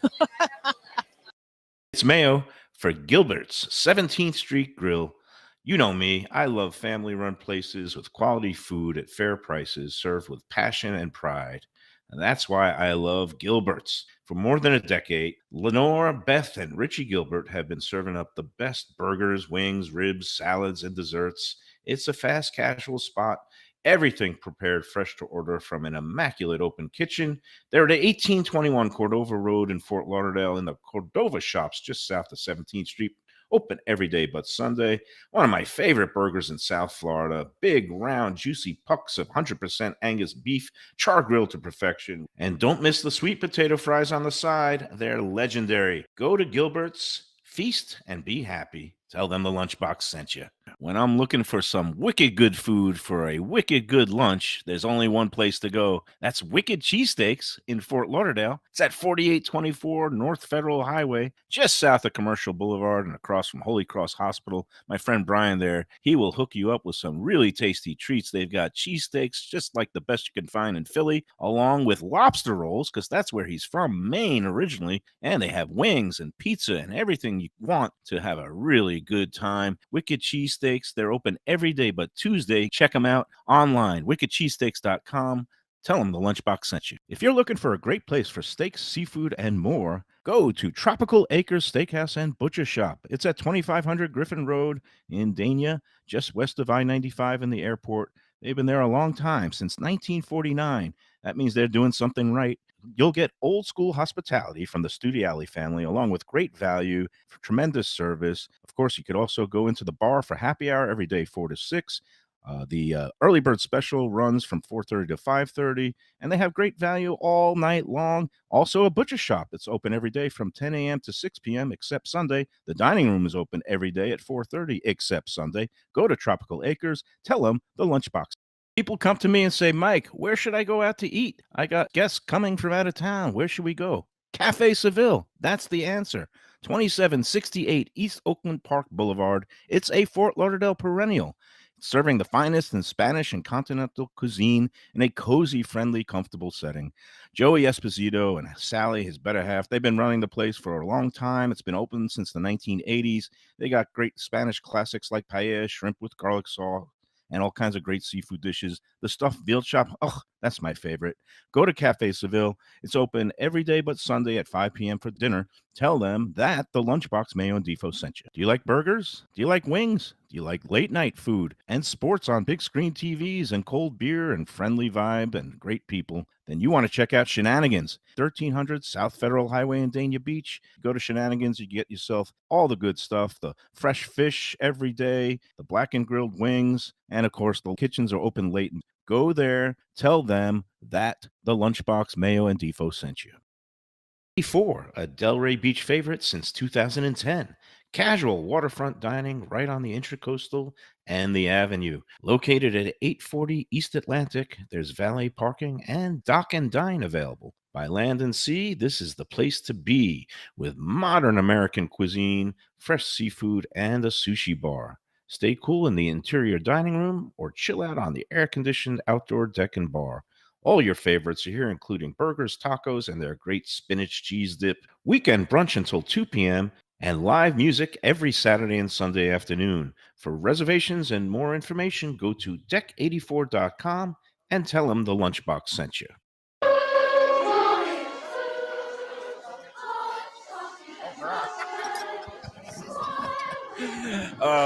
It's Mayo for Gilbert's 17th Street Grill. You know me. I love family-run places with quality food at fair prices, served with passion and pride. And that's why I love Gilbert's. For more than a decade, Lenore, Beth, and Richie Gilbert have been serving up the best burgers, wings, ribs, salads, and desserts. It's a fast casual spot. Everything prepared fresh to order from an immaculate open kitchen. They're at 1821 Cordova Road in Fort Lauderdale in the Cordova Shops just south of 17th Street. Open every day but Sunday. One of my favorite burgers in South Florida. Big, round, juicy pucks of 100% Angus beef, char grilled to perfection. And don't miss the sweet potato fries on the side. They're legendary. Go to Gilbert's, feast, and be happy. Tell them the Lunchbox sent you. When I'm looking for some wicked good food for a wicked good lunch, there's only one place to go. That's Wicked Cheesesteaks in Fort Lauderdale. It's at 4824 North Federal Highway, just south of Commercial Boulevard and across from Holy Cross Hospital. My friend Brian there, he will hook you up with some really tasty treats. They've got cheesesteaks, just like the best you can find in Philly, along with lobster rolls, because that's where he's from, Maine originally. And they have wings and pizza and everything you want to have a really good time. Wicked Cheesesteaks, they're open every day but Tuesday. Check them out online, wickedcheesesteaks.com. Tell them the Lunchbox sent you. If you're looking for a great place for steaks, seafood, and more, go to Tropical Acres Steakhouse and Butcher Shop. It's at 2500 Griffin Road in Dania, just west of I-95 in the airport. They've been there a long time, since 1949. That means they're doing something right. You'll get old school hospitality from the Studiali family, along with great value, tremendous service. Of course, you could also go into the bar for happy hour every day, 4 to 6. The early bird special runs from 4:30 to 5:30, and they have great value all night long. Also, a butcher shop that's open every day from 10 a.m. to 6 p.m. except Sunday. The dining room is open every day at 4:30 except Sunday. Go to Tropical Acres. Tell them the Lunchbox. People come to me and say, Mike, where should I go out to eat? I got guests coming from out of town. Where should we go? Cafe Seville. That's the answer. 2768 East Oakland Park Boulevard. It's a Fort Lauderdale perennial, serving the finest in Spanish and continental cuisine in a cozy, friendly, comfortable setting. Joey Esposito and Sally, his better half, they've been running the place for a long time. It's been open since the 1980s. They got great Spanish classics like paella, shrimp with garlic sauce, and all kinds of great seafood dishes. The stuffed veal chop, oh, that's my favorite. Go to Cafe Seville. It's open every day but Sunday at 5 p.m. for dinner. Tell them that the Lunchbox Mayo and Defo sent you. Do you like burgers? Do you like wings? Do you like late night food and sports on big screen TVs and cold beer and friendly vibe and great people? Then you want to check out Shenanigans, 1300 South Federal Highway in Dania Beach. Go to Shenanigans, you get yourself all the good stuff, the fresh fish every day, the blackened grilled wings, and of course, the kitchens are open late. Go there, tell them that the Lunchbox Mayo and Defo sent you. 4, a Delray Beach favorite since 2010. Casual waterfront dining right on the Intracoastal and the Avenue. Located at 840 East Atlantic, there's valet parking and dock and dine available. By land and sea, this is the place to be, with modern American cuisine, fresh seafood, and a sushi bar. Stay cool in the interior dining room or chill out on the air-conditioned outdoor deck and bar. All your favorites are here, including burgers, tacos, and their great spinach cheese dip. Weekend brunch until 2 p.m. and live music every Saturday and Sunday afternoon. For reservations and more information, go to deck84.com and tell them the Lunchbox sent you.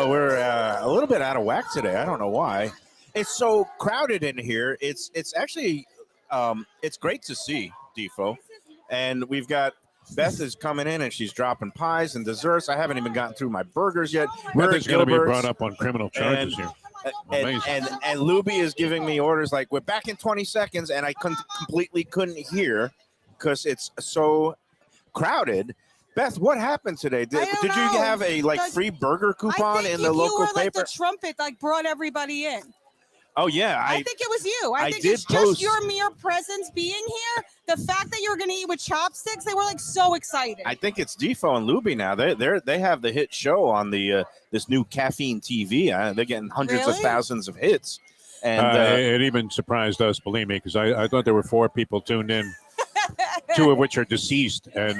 We're a little bit out of whack today. I don't know why. It's so crowded in here. It's actually it's great to see, Defo. And we've got Beth is coming in and she's dropping pies and desserts. I haven't even gotten through my burgers yet. We're going to be brought up on criminal charges here. And Lubie is giving me orders like, we're back in 20 seconds, and I completely couldn't hear because it's so crowded. Beth, what happened today? Did you have a free burger coupon in the local paper? The trumpet brought everybody in. Oh yeah, I think it was you. I think it's just your mere presence being here. The fact that you're going to eat with chopsticks, they were so excited. I think it's Defo and Lubie now. They have the hit show on the this new caffeine TV. They're getting hundreds of thousands of hits, and it even surprised us. Believe me, because I thought there were 4 people tuned in, 2 of which are deceased, and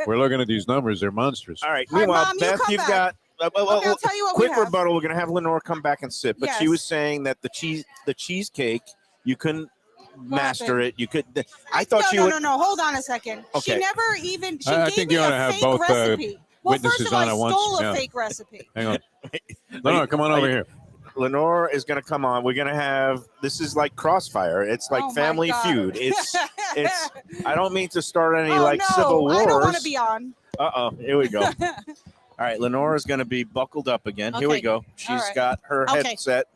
we're looking at these numbers. They're monstrous. All right. Meanwhile, Mom, Beth, you've got. I'll tell you what quick we have. rebuttal. We're going to have Lenore come back and sit, but she Yes. was saying that the cheesecake, you couldn't master it. You could. I thought she would. No. Hold on a second. Okay. She never even. She I gave think me you ought to a have fake both, recipe. Well, witnesses first of all, on I at once. stole a Yeah. fake recipe. Hang on. No, come on over here. Lenore is going to come on. We're going to have. This is like Crossfire. It's like Oh, my Family God. Feud. It's. I don't mean to start any no, civil wars. I don't want to be on. Here we go. All right, Lenore is going to be buckled up again. Here we Okay. go. She's right. got her Okay. headset.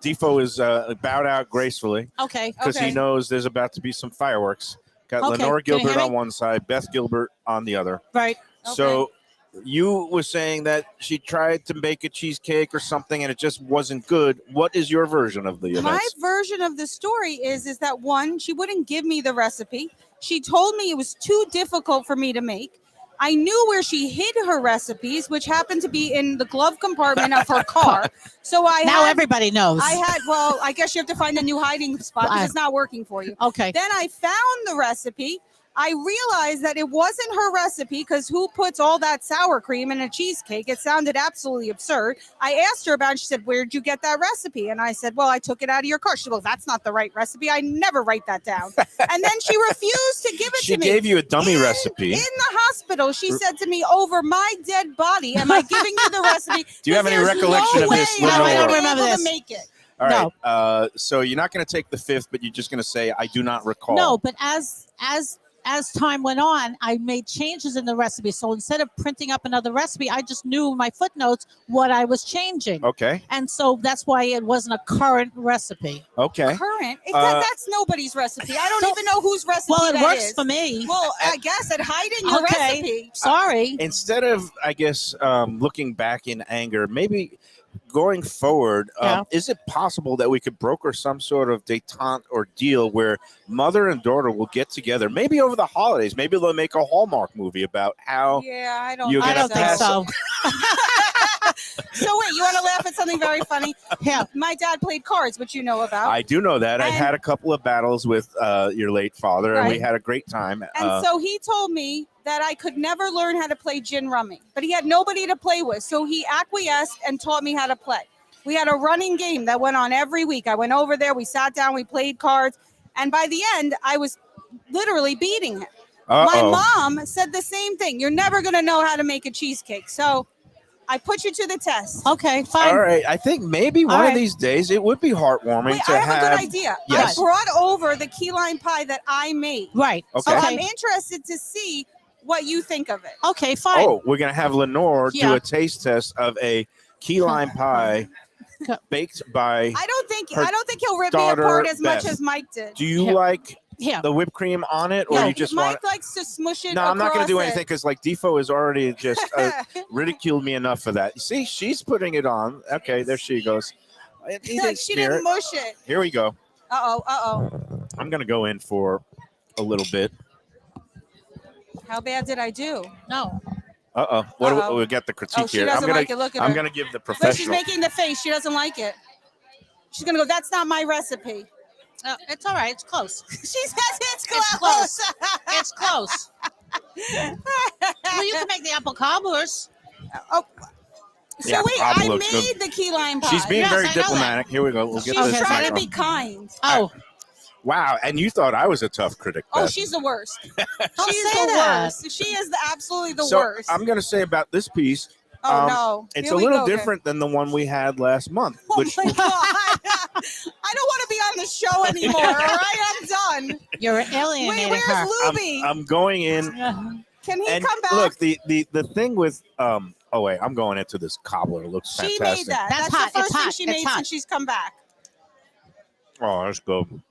Defo is bowed out gracefully Okay. because he knows there's about to be some fireworks. Got Okay. Lenore Can you Gilbert hear me? on one side, Beth Gilbert on the other. Right. So you were saying that she tried to make a cheesecake or something and it just wasn't good. What is your version of the My events? version of the story is that one, she wouldn't give me the recipe. She told me it was too difficult for me to make. I knew where she hid her recipes, which happened to be in the glove compartment of her car. So Now everybody knows. Well, I guess you have to find a new hiding spot because it's not working for you. Okay. Then I found the recipe. I realized that it wasn't her recipe because who puts all that sour cream in a cheesecake? It sounded absolutely absurd. I asked her about it. She said, where'd you get that recipe? And I said, well, I took it out of your car. She said, well, that's not the right recipe. I never write that down. And then she refused to give it She to me. gave you a dummy recipe. In the hospital, she said to me, over my dead body, am I giving you the recipe? Do you have any There's recollection no of this, way Lenore? I I don't would be remember able this. to make it. All right. No. So you're not going to take the fifth, but you're just going to say, I do not recall. No, but as time went on, I made changes in the recipe. So instead of printing up another recipe, I just knew in my footnotes what I was changing. Okay. And so that's why it wasn't a current recipe. Okay. Current. That's nobody's recipe. I don't even know whose recipe Well, it that works is. for me. Well, I guess it hiding your Okay. recipe. Sorry. Instead of, I guess, looking back in anger, maybe going forward, Yeah. is it possible that we could broker some sort of detente or deal where mother and daughter will get together, maybe over the holidays? Maybe they'll make a Hallmark movie about how Yeah, I don't. You're I gonna don't think pass- so. So wait, you want to laugh at something very funny? Yeah. My dad played cards, which you know about. I do know that. I And- had a couple of battles with your late father, and we Right. had a great time. And so he told me that I could never learn how to play gin rummy, but he had nobody to play with. So he acquiesced and taught me how to play. We had a running game that went on every week. I went over there, we sat down, we played cards. And by the end, I was literally beating him. My mom said the same thing. You're never going to know how to make a cheesecake. So I put you to the test. Okay, fine. All right. I think maybe one All of right. these days it would be heartwarming Wait, to I have a good idea. Yes. I brought over the key lime pie that I made. Right. Okay. So I'm interested to see what you think of it. Okay, fine. Oh, we're going to have Lenore do Yeah. a taste test of a key lime pie baked by. I don't think Her he'll rip me daughter, apart as much Beth. as Mike did. Do you Yeah. like Yeah. the whipped cream on it, or No, you just Mike want? likes to smush it. No, I'm not going to do across anything it. because like Defo has already just ridiculed me enough for that. You see, she's putting it on. Okay, there she goes. He didn't She smear didn't it. mush it. Here we go. Uh oh. I'm going to go in for a little bit. How bad did I do? No. What do Uh-oh. we got the critique Oh, she here? doesn't like it. Look at I'm her. going to give the But she's professional. making the face. She doesn't like it. She's gonna go. That's not my recipe. It's all right. It's close. She says it's close. It's close. It's close. Well, you can make the apple cobblers. Oh. So Yeah, wait, probably I looks made the key lime pie. She's being Yes, very I know that. diplomatic. Here we go. We'll She's get this. trying to microphone. be kind. Oh, Wow, and you thought I was a tough critic. Oh, Beth. she's the worst. Don't She's say the that. worst. She is absolutely the so worst. I'm going to say about this piece. Oh no, It's Here a we little go, different than the one we had last month. Oh Which my god! I don't want to be on the show anymore. All right, I'm done. you're Wait, alienating where's her. Lubie? I'm going in. Can he And come back? look, the thing with oh wait, I'm going into this cobbler. It looks She fantastic. made that. That's That's hot. the It's first thing hot. she It's made hot. since she's come back. Oh, that's good.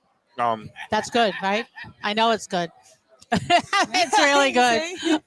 That's good, right? I know it's good. It's really good. See?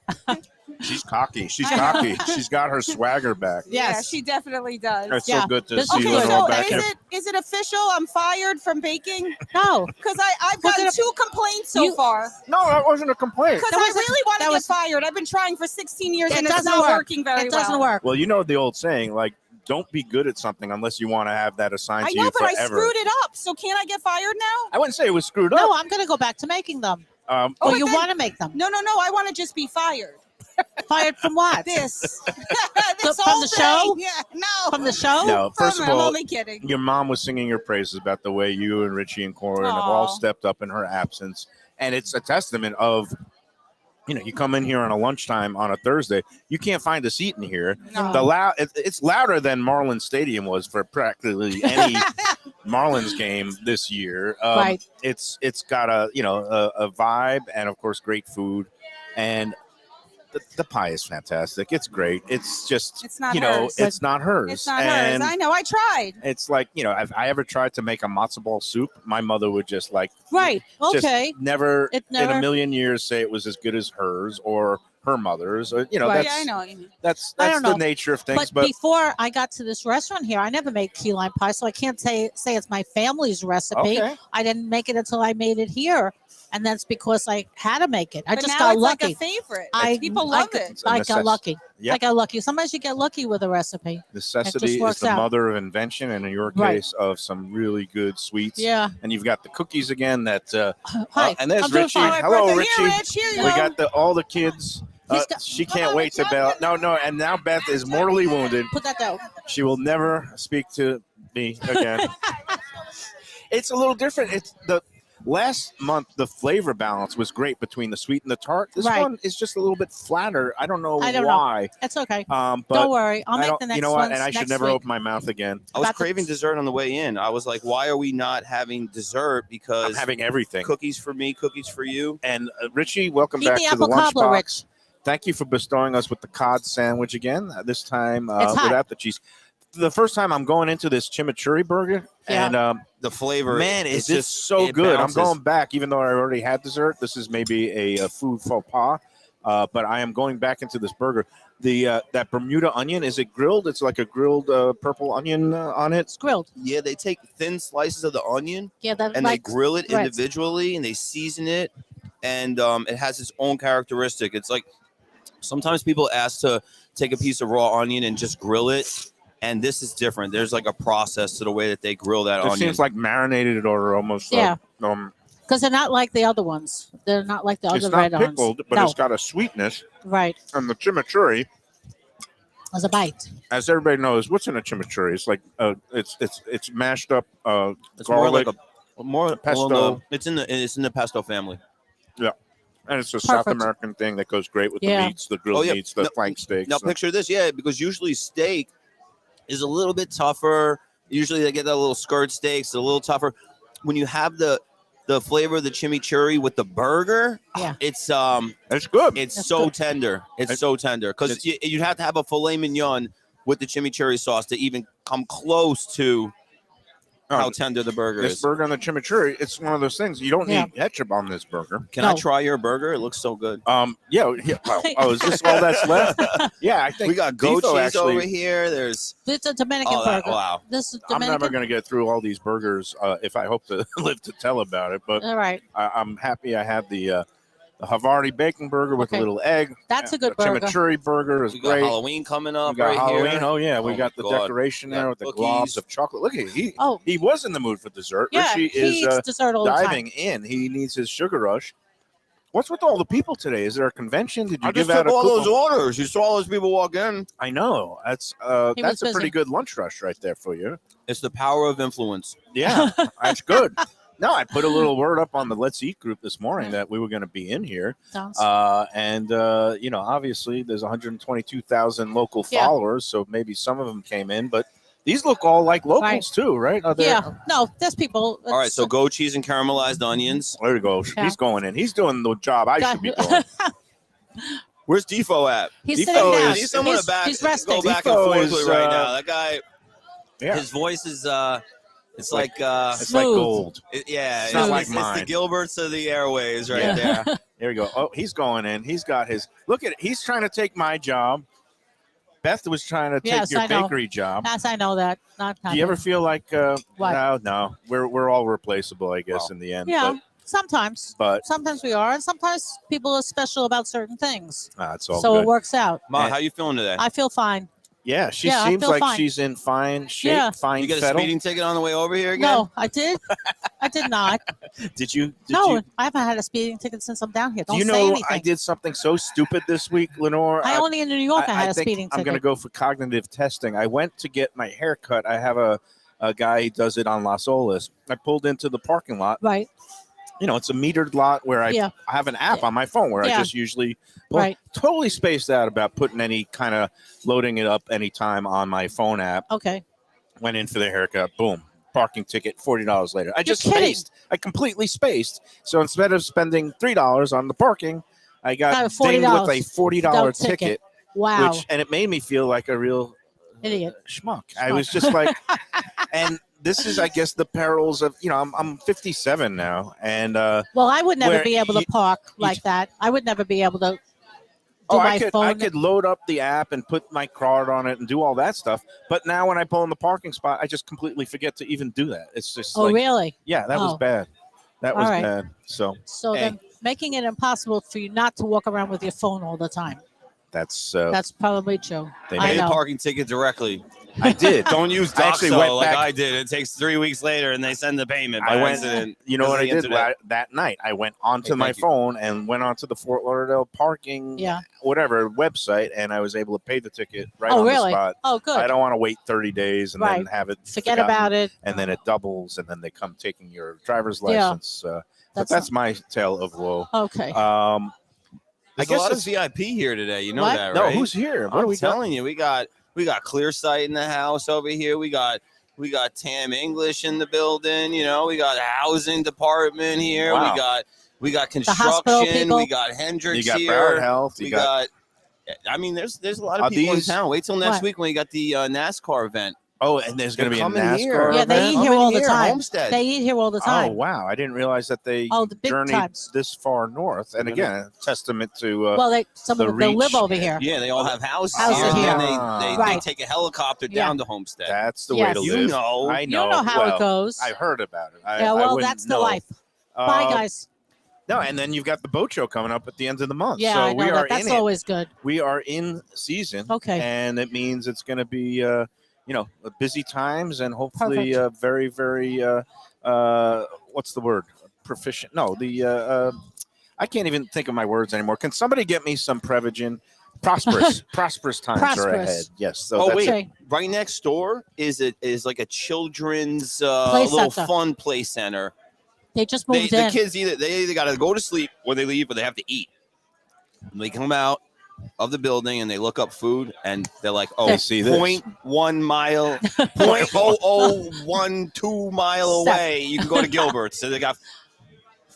She's cocky. She's cocky. She's got her swagger back. Yeah, Yes. she definitely does. It's Yeah, so good to this see is Okay, good. Lenore so back here. is it official? I'm fired from baking No. because I've Was gotten it a- 2 complaints so You- far. No, that wasn't a complaint. Because That I wasn't- really want to that get was- fired. I've been trying for 16 years It and it's doesn't not work. working very It doesn't well. work. Well, you know the old saying, like, don't be good at something unless you want to have that assigned I to know, you but I forever. screwed it up. So can't I get fired now? I wouldn't say it was screwed No, up. I'm going to go back to making them. Oh, Or but you then- want to make them. No. I want to just be fired. Fired from what? This. From this the whole show? thing. Yeah, no. From the show? No, first From- of I'm all, only kidding. your mom was singing your praises about the way you and Richie and Corin have all Aw. stepped up in her absence. And it's a testament of, you come in here on a lunchtime on a Thursday, you can't find a seat in here. No. It's louder than Marlins Stadium was for practically any Marlins game this year. Right. It's got a vibe and of course great food, and the pie is fantastic. It's great. It's just It's not hers. it's not hers. It's not and hers. I know. I tried. it's like if I ever tried to make a matzo ball soup, my mother would just like Right. just Okay. never, It in a never- million years say it was as good as hers or her mother's. Or, Right. that's Yeah, I know what you mean. that's I don't the know. nature of things. But before I got to this restaurant here, I never made key lime pie, so I can't say it's my family's recipe. okay. I didn't make it until I made it here, and that's because I had to make it. I But just now got it's lucky. like a favorite. I People love it. It's a I got necess- lucky. Yep. I got lucky. Sometimes you get lucky with a recipe. Necessity is works the out. mother of invention, and in your Right. case, of some really good sweets. Yeah. And you've got the cookies again. That Hi. and there's I'm doing Richie. fine. All right, Hello, Bertha. Richie. Here, Rich. Here you We go. got all the kids. He's got- She Come can't on, wait Rich, to I'm Bell. gonna- No, and now Beth is mortally wounded. Put that down. She will never speak to me again. It's a little different. It's Last month, the flavor balance was great between the sweet and the tart. This Right. one is just a little bit flatter. I don't know I don't know. why. It's okay. But Don't worry. I'll I make don't, the next you know what? ones And I should next never week. open my mouth again. I was About the- craving dessert on the way in. I was like, why are we not having dessert? I'm Because having everything. cookies for me, cookies for you. And Richie, welcome Eat back the to the apple cobbler, lunchbox. Rich. Thank you for bestowing us with the cod sandwich again. This time It's hot. without the cheese. The first time I'm going into this chimichurri burger, Yeah. and The flavor, man, it's it's just so it good. bounces. I'm going back, even though I already had dessert. This is maybe a food faux pas, but I am going back into this burger. The that Bermuda onion, is it grilled? It's like a grilled purple onion on it. It's grilled. Yeah, they take thin slices of the onion Yeah, that and like they grill it threads. individually and they season it, and it has its own characteristic. It's like sometimes people ask to take a piece of raw onion and just grill it, and this is different. There's like a process to the way that they grill that It onion. seems like marinated or almost. Yeah. Like, because they're not like the other ones. They're not like the it's other not red ones. pickled, but No, it's got a sweetness. right. And the chimichurri, As a bite. as everybody knows, what's in a chimichurri? It's like it's mashed up it's more garlic, like a more pesto. well, no, it's in the pesto family. and it's a South Perfect. American thing that goes great with Yeah. the meats, the grilled Oh, yeah. meats, the No, flank steaks. Now picture this, yeah, because usually steak is a little bit tougher. Usually they get that little skirt steaks, a little tougher. When you have the flavor of the chimichurri with the burger, Yeah. It's good. it's That's so good. tender. It's It's- so tender because you'd have to have a filet mignon with the chimichurri sauce to even come close to how tender the burger This is. burger and the chimichurri, it's one of those things you don't Yeah. need ketchup on this burger. Can I No. try your burger? It looks so good. Yeah. Oh, is this all that's left? Yeah, I think We got goat Defo cheese actually- over here. There's It's a Dominican burger. wow. This is I'm Dominican. never going to get through all these burgers if I hope to live to tell about it. But All right. I'm happy I had the Havarti bacon burger with Okay. a little egg. That's a good the burger. chimichurri burger is We got great. Halloween coming up We got right Halloween. here. Oh yeah, we Oh, got my the God. decoration We got there with the cookies. globs of chocolate. Look at he. Oh. He was in the mood for dessert. Yeah, Richie he is eats dessert all the diving time. in. He needs his sugar rush. What's with all the people today? Is there a convention? Did you I give just out took a all coupon? those orders. You saw all those people walk in. I know. That's He was a pretty busy. good lunch rush right there for you. It's the power of influence. Yeah, that's good. No, I put a little word up on the Let's Eat group this morning that we were going to be in here. Sounds And obviously there's 122,000 local Yeah. followers, so maybe some of them came in, but these look all like locals Right. too, right? Are they- yeah. No, there's people. All right, so goat cheese and caramelized onions. There you go. Yeah. He's going in. He's doing the job I should be doing. Where's Defo at? He's Defo sitting down. is- He's someone He's, back. he's resting. Go back Defo and forth is, right now. That guy, Yeah, his voice is it's like it's like Smooth. gold. yeah, It's not like it's mine. the Gilberts of the airways right Yeah. there. There you go. Oh, he's going in. He's got his. Look at it. He's trying to take my job. Beth was trying to take Yes, your I know. bakery job. Yes, I know that. Not Do you ever feel like What? no, we're all replaceable, I guess, in the end. Yeah. Sometimes. But Sometimes we are, and sometimes people are special about certain things. it's all So good. it works out. Ma, how you feeling today? I feel fine. Yeah, she Yeah, I seems feel like fine. she's in fine shape, Yeah. fine You get a fettle. speeding ticket on the way over here again? No, I did. I did not. Did you? No, I haven't had a speeding ticket since I'm down here. Do Don't you say know anything. I did something so stupid this week, Lenore? I only in New York I had a think speeding I'm ticket. going to go for cognitive testing. I went to get my hair cut. I have a guy who does it on Las Olas. I pulled into the parking lot. Right. It's a metered lot where I Yeah. have an app on my phone where I Yeah. just usually pull. Right. Totally spaced out about putting any kind of loading it up anytime on my phone app. Okay. Went in for the haircut. Boom. Parking ticket, $40 later. I just kidding. spaced. I completely spaced. So instead of spending $3 on the parking, I got Got dinged $40 with a $40 ticket. ticket, Wow. and it made me feel like a real Idiot. schmuck. I was just like, and this is, I guess, the perils of, I'm 57 now, and Well, I would never where be able to you- park you- like that. I would never be able to do my I phone. could load up the app and put my card on it and do all that stuff. But now when I pull in the parking spot, I just completely forget to even do that. It's just Oh, like, really? yeah, that was Oh. bad. That All was right. bad. So So Hey. then making it impossible for you not to walk around with your phone all the time. that's That's probably true. They I Pay the know. parking ticket directly. I did. Don't use I actually Doxo went like back- I did. It takes 3 weeks later, and they send the payment by I went. accident. You know because what of I the did internet. that night? I went onto Hey, my thank you. phone and went onto the Fort Lauderdale parking, Yeah. whatever website, and I was able to pay the ticket right Oh, on really? the spot. Oh, good. I don't want to wait 30 days and then Right. have it Forget forgotten, about it. and then it doubles, and then they come taking your driver's Yeah. license. But that's my tale of woe. Okay. There's I guess a lot of it's- VIP here today. You know What? that, No, right? who's here? What I'm do we got? telling you, we got Clear Sight in the house over here. We got Tam English in the building. You know, we got a housing department here. Wow. We got hospital construction. people. We got Hendrix You got here. Broward Health. We got. I mean, there's a lot of Are people these- in town. Wait till next What? week when you got the NASCAR event. Oh, and there's going to be a They're coming NASCAR here. Yeah, they event? eat I'm here in all the here, time. Homestead. They eat here all the Oh time. wow! I didn't realize that they Oh, the big journeyed times. this far north. And again, a testament to Well, some the of them they live reach- over here. Yeah, they all have houses, Houses here. here. And then they Right. take a helicopter Yeah. down to Homestead. that's the way Yes. to You live. know. I You know. know how well, it goes. I heard about it. Yeah, I well, wouldn't that's the know. life. Bye, Uh, guys. No, and then you've got the boat show coming up at the end of the month. Yeah, so I know we are that's in it. always good. We are in season. Okay. And it means it's going to be, busy times and hopefully Perfect. very, very, what's the word? Proficient. No, I can't even think of my words anymore. Can somebody get me some Prevagen? Prosperous times are Prosperous. ahead. Yes. So Oh, that's wait. Okay. Right next door is like a children's Play little center. fun play center. They just The moved in. kids either got to go to sleep or they leave, or they have to eat. And they come out of the building and they look up food and they're like, "Oh, They see this. 0.1 mile, 0.0012 mile Step. away, you can go to Gilbert's." So they got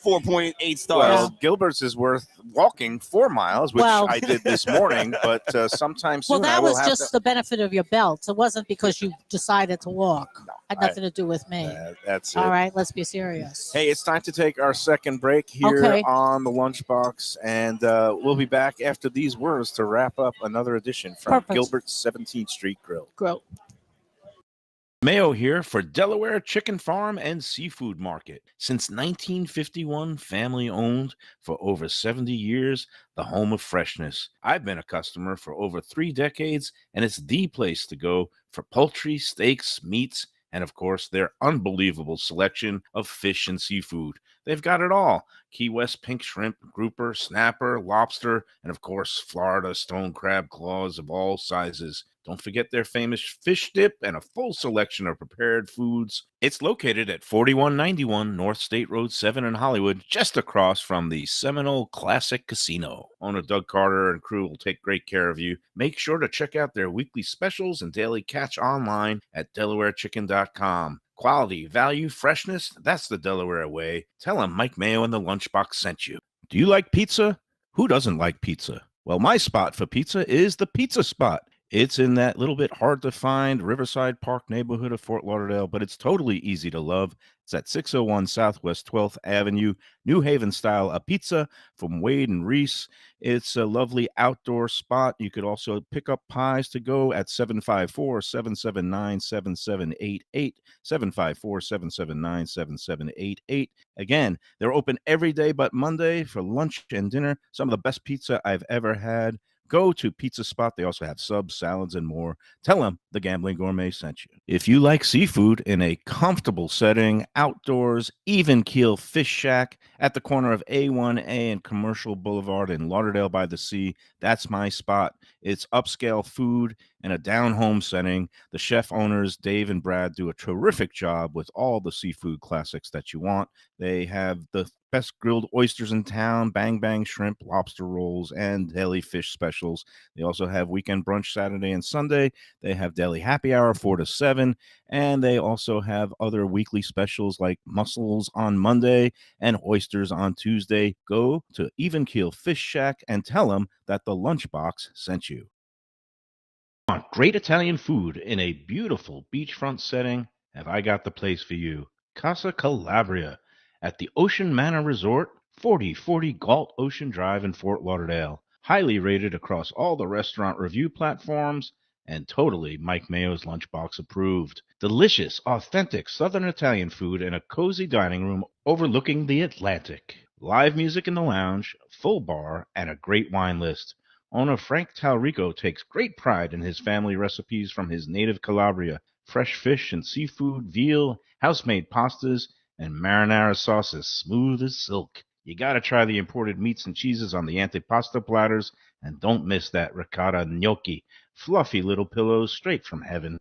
4.8 stars. Well, Gilbert's is worth walking 4 miles, which Well- I did this morning, but sometime soon Well, I that will was have just the benefit of your belt. It wasn't because you decided to walk. Had nothing to do with me. that's it. All right, let's be serious. Hey, it's time to take our second break here Okay. on the Lunchbox, and we'll be back after these words to wrap up another edition from Perfect. Gilbert's 17th Street Grill. Grow. Mayo here for Delaware Chicken Farm and Seafood Market. Since 1951, family owned for over 70 years, the home of freshness. I've been a customer for over 3 decades, and it's the place to go for poultry, steaks, meats, and of course, their unbelievable selection of fish and seafood. They've got it all. Key West pink shrimp, grouper, snapper, lobster, and of course, Florida stone crab claws of all sizes. Don't forget their famous fish dip and a full selection of prepared foods. It's located at 4191 North State Road 7 in Hollywood, just across from the Seminole Classic Casino. Owner Doug Carter and crew will take great care of you. Make sure to check out their weekly specials and daily catch online at DelawareChicken.com. Quality, value, freshness, that's the Delaware way. Tell them Mike Mayo and the Lunchbox sent you. Do you like pizza? Who doesn't like pizza? Well, my spot for pizza is the Pizza Spot. It's in that little bit hard to find Riverside Park neighborhood of Fort Lauderdale, but it's totally easy to love. It's at 601 Southwest 12th Avenue, New Haven style, a pizza from Wade and Reese. It's a lovely outdoor spot. You could also pick up pies to go at 754-779-7788, 754-779-7788. Again, they're open every day but Monday for lunch and dinner. Some of the best pizza I've ever had. Go to Pizza Spot. They also have subs, salads, and more. Tell them the Gambling Gourmet sent you. If you like seafood in a comfortable setting, outdoors, even keel fish shack at the corner of A1A and Commercial Boulevard in Lauderdale by the Sea, that's my spot. It's upscale food in a down-home setting. The chef owners, Dave and Brad, do a terrific job with all the seafood classics that you want. They have the best grilled oysters in town, bang bang shrimp, lobster rolls, and deli fish specials. They also have weekend brunch Saturday and Sunday. They have deli happy hour 4 to 7, and they also have other weekly specials like mussels on Monday and oysters on Tuesday. Go to Even Keel Fish Shack and tell them that the Lunchbox sent you. Want great Italian food in a beautiful beachfront setting? Have I got the place for you? Casa Calabria at the Ocean Manor Resort, 4040 Galt Ocean Drive in Fort Lauderdale. Highly rated across all the restaurant review platforms and totally Mike Mayo's Lunchbox approved. Delicious, authentic Southern Italian food in a cozy dining room overlooking the Atlantic. Live music in the lounge, full bar, and a great wine list. Owner Frank Talrico takes great pride in his family recipes from his native Calabria. Fresh fish and seafood, veal, house-made pastas, and marinara sauces smooth as silk. You gotta try the imported meats and cheeses on the antipasta platters, and don't miss that ricotta gnocchi, fluffy little pillows straight from heaven.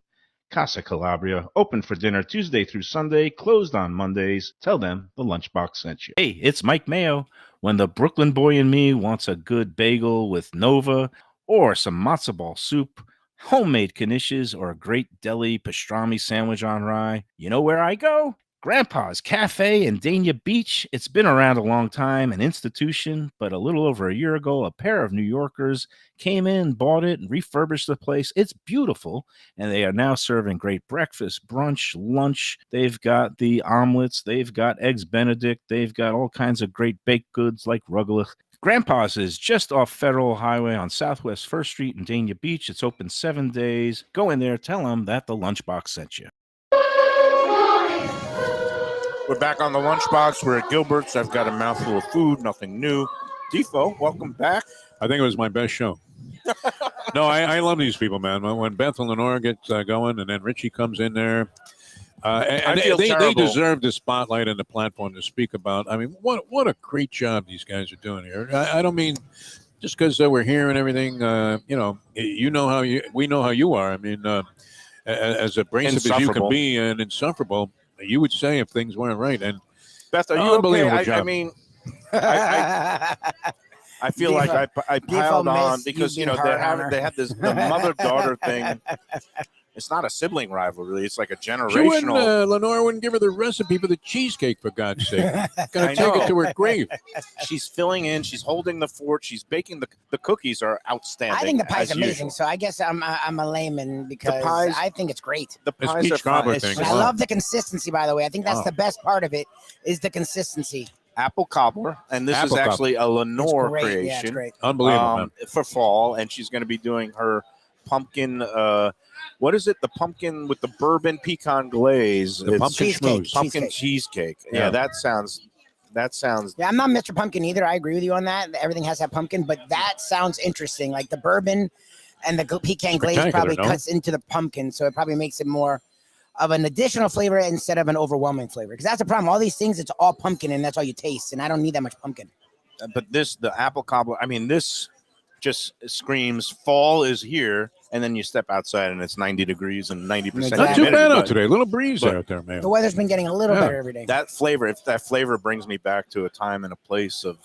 Casa Calabria, open for dinner Tuesday through Sunday, closed on Mondays. Tell them the Lunchbox sent you. Hey, it's Mike Mayo. When the Brooklyn boy in me wants a good bagel with Nova, or some matzo ball soup, homemade knishes, or a great deli pastrami sandwich on rye, you know where I go? Grandpa's Cafe in Dania Beach. It's been around a long time, an institution, but a little over a year ago, a pair of New Yorkers came in, bought it, and refurbished the place. It's beautiful, and they are now serving great breakfast, brunch, lunch. They've got the omelets, they've got eggs Benedict, they've got all kinds of great baked goods like rugelach. Grandpa's is just off Federal Highway on Southwest 1st Street in Dania Beach. It's open 7 days. Go in there, tell them that the Lunchbox sent you. We're back on the Lunchbox. We're at Gilbert's. I've got a mouthful of food, nothing new. Defo, welcome back. I think it was my best show. No, I love these people, man. When Beth and Lenore get going, and then Richie comes in there, and they deserve the spotlight and the platform to speak about. I mean, what a great job these guys are doing here. I don't mean just because we're here and everything. We know how you are. I mean, as abrasive as you can be and insufferable, you would say if things weren't right. And Beth, are you unbelievable okay? job. I mean, I feel like I piled on because they have the mother-daughter thing. It's not a sibling rivalry. It's like a generational. Lenore wouldn't give her the recipe for the cheesecake, for God's sake. Gonna take it to her grave. She's filling in. She's holding the fort. She's baking the cookies are outstanding. I think the pie's amazing. Usual. So I guess I'm a layman because I think it's great. The This pies are peach cobbler fine. thing. And I love the consistency, by the way. I think that's the best part of it is the consistency. Apple cobbler, and this Apple is actually a Lenore It's great. creation. Yeah, it's great. Unbelievable, man. For fall, and she's going to be doing her pumpkin. What is it? The pumpkin with the bourbon pecan glaze. The pumpkin cheesecake. schmooze. Pumpkin cheesecake. Yeah. Yeah, that sounds. Yeah, I'm not Mr. Pumpkin either. I agree with you on that. Everything has to have pumpkin, but that sounds interesting. Like the bourbon and the pecan glaze probably cuts into the pumpkin, so it probably makes it more of an additional flavor instead of an overwhelming flavor. Because that's the problem. All these things, it's all pumpkin, and that's all you taste. And I don't need that much pumpkin. But the apple cobbler. I mean, this just screams fall is here, and then you step outside and it's 90 degrees and 90%. Not too humidity, bad but out today. A little breeze out there, man. The weather's been getting a little better every day. That flavor brings me back to a time and a place of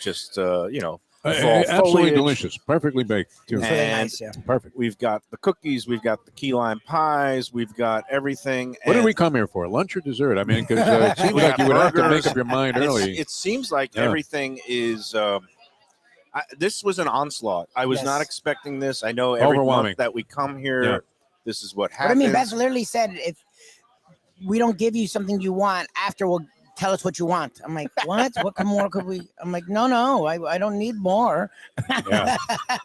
just fall Absolutely foliage. delicious. Perfectly baked, too. It's really And nice, yeah. Perfect. we've got the cookies, we've got the key lime pies, we've got everything. What did and we come here for? Lunch or dessert? I mean, because it seems We like got you would have to burgers. make up your mind early. It seems like Yeah. everything is. This was an onslaught. I was Yes. not expecting this. I know every Overwhelming. month that we come here, Yeah. this is what But I happens. mean, Beth literally said, if we don't give you something you want, after we'll tell us what you want. I'm like, what? What more could we? I'm like, no, I don't need more. Yeah.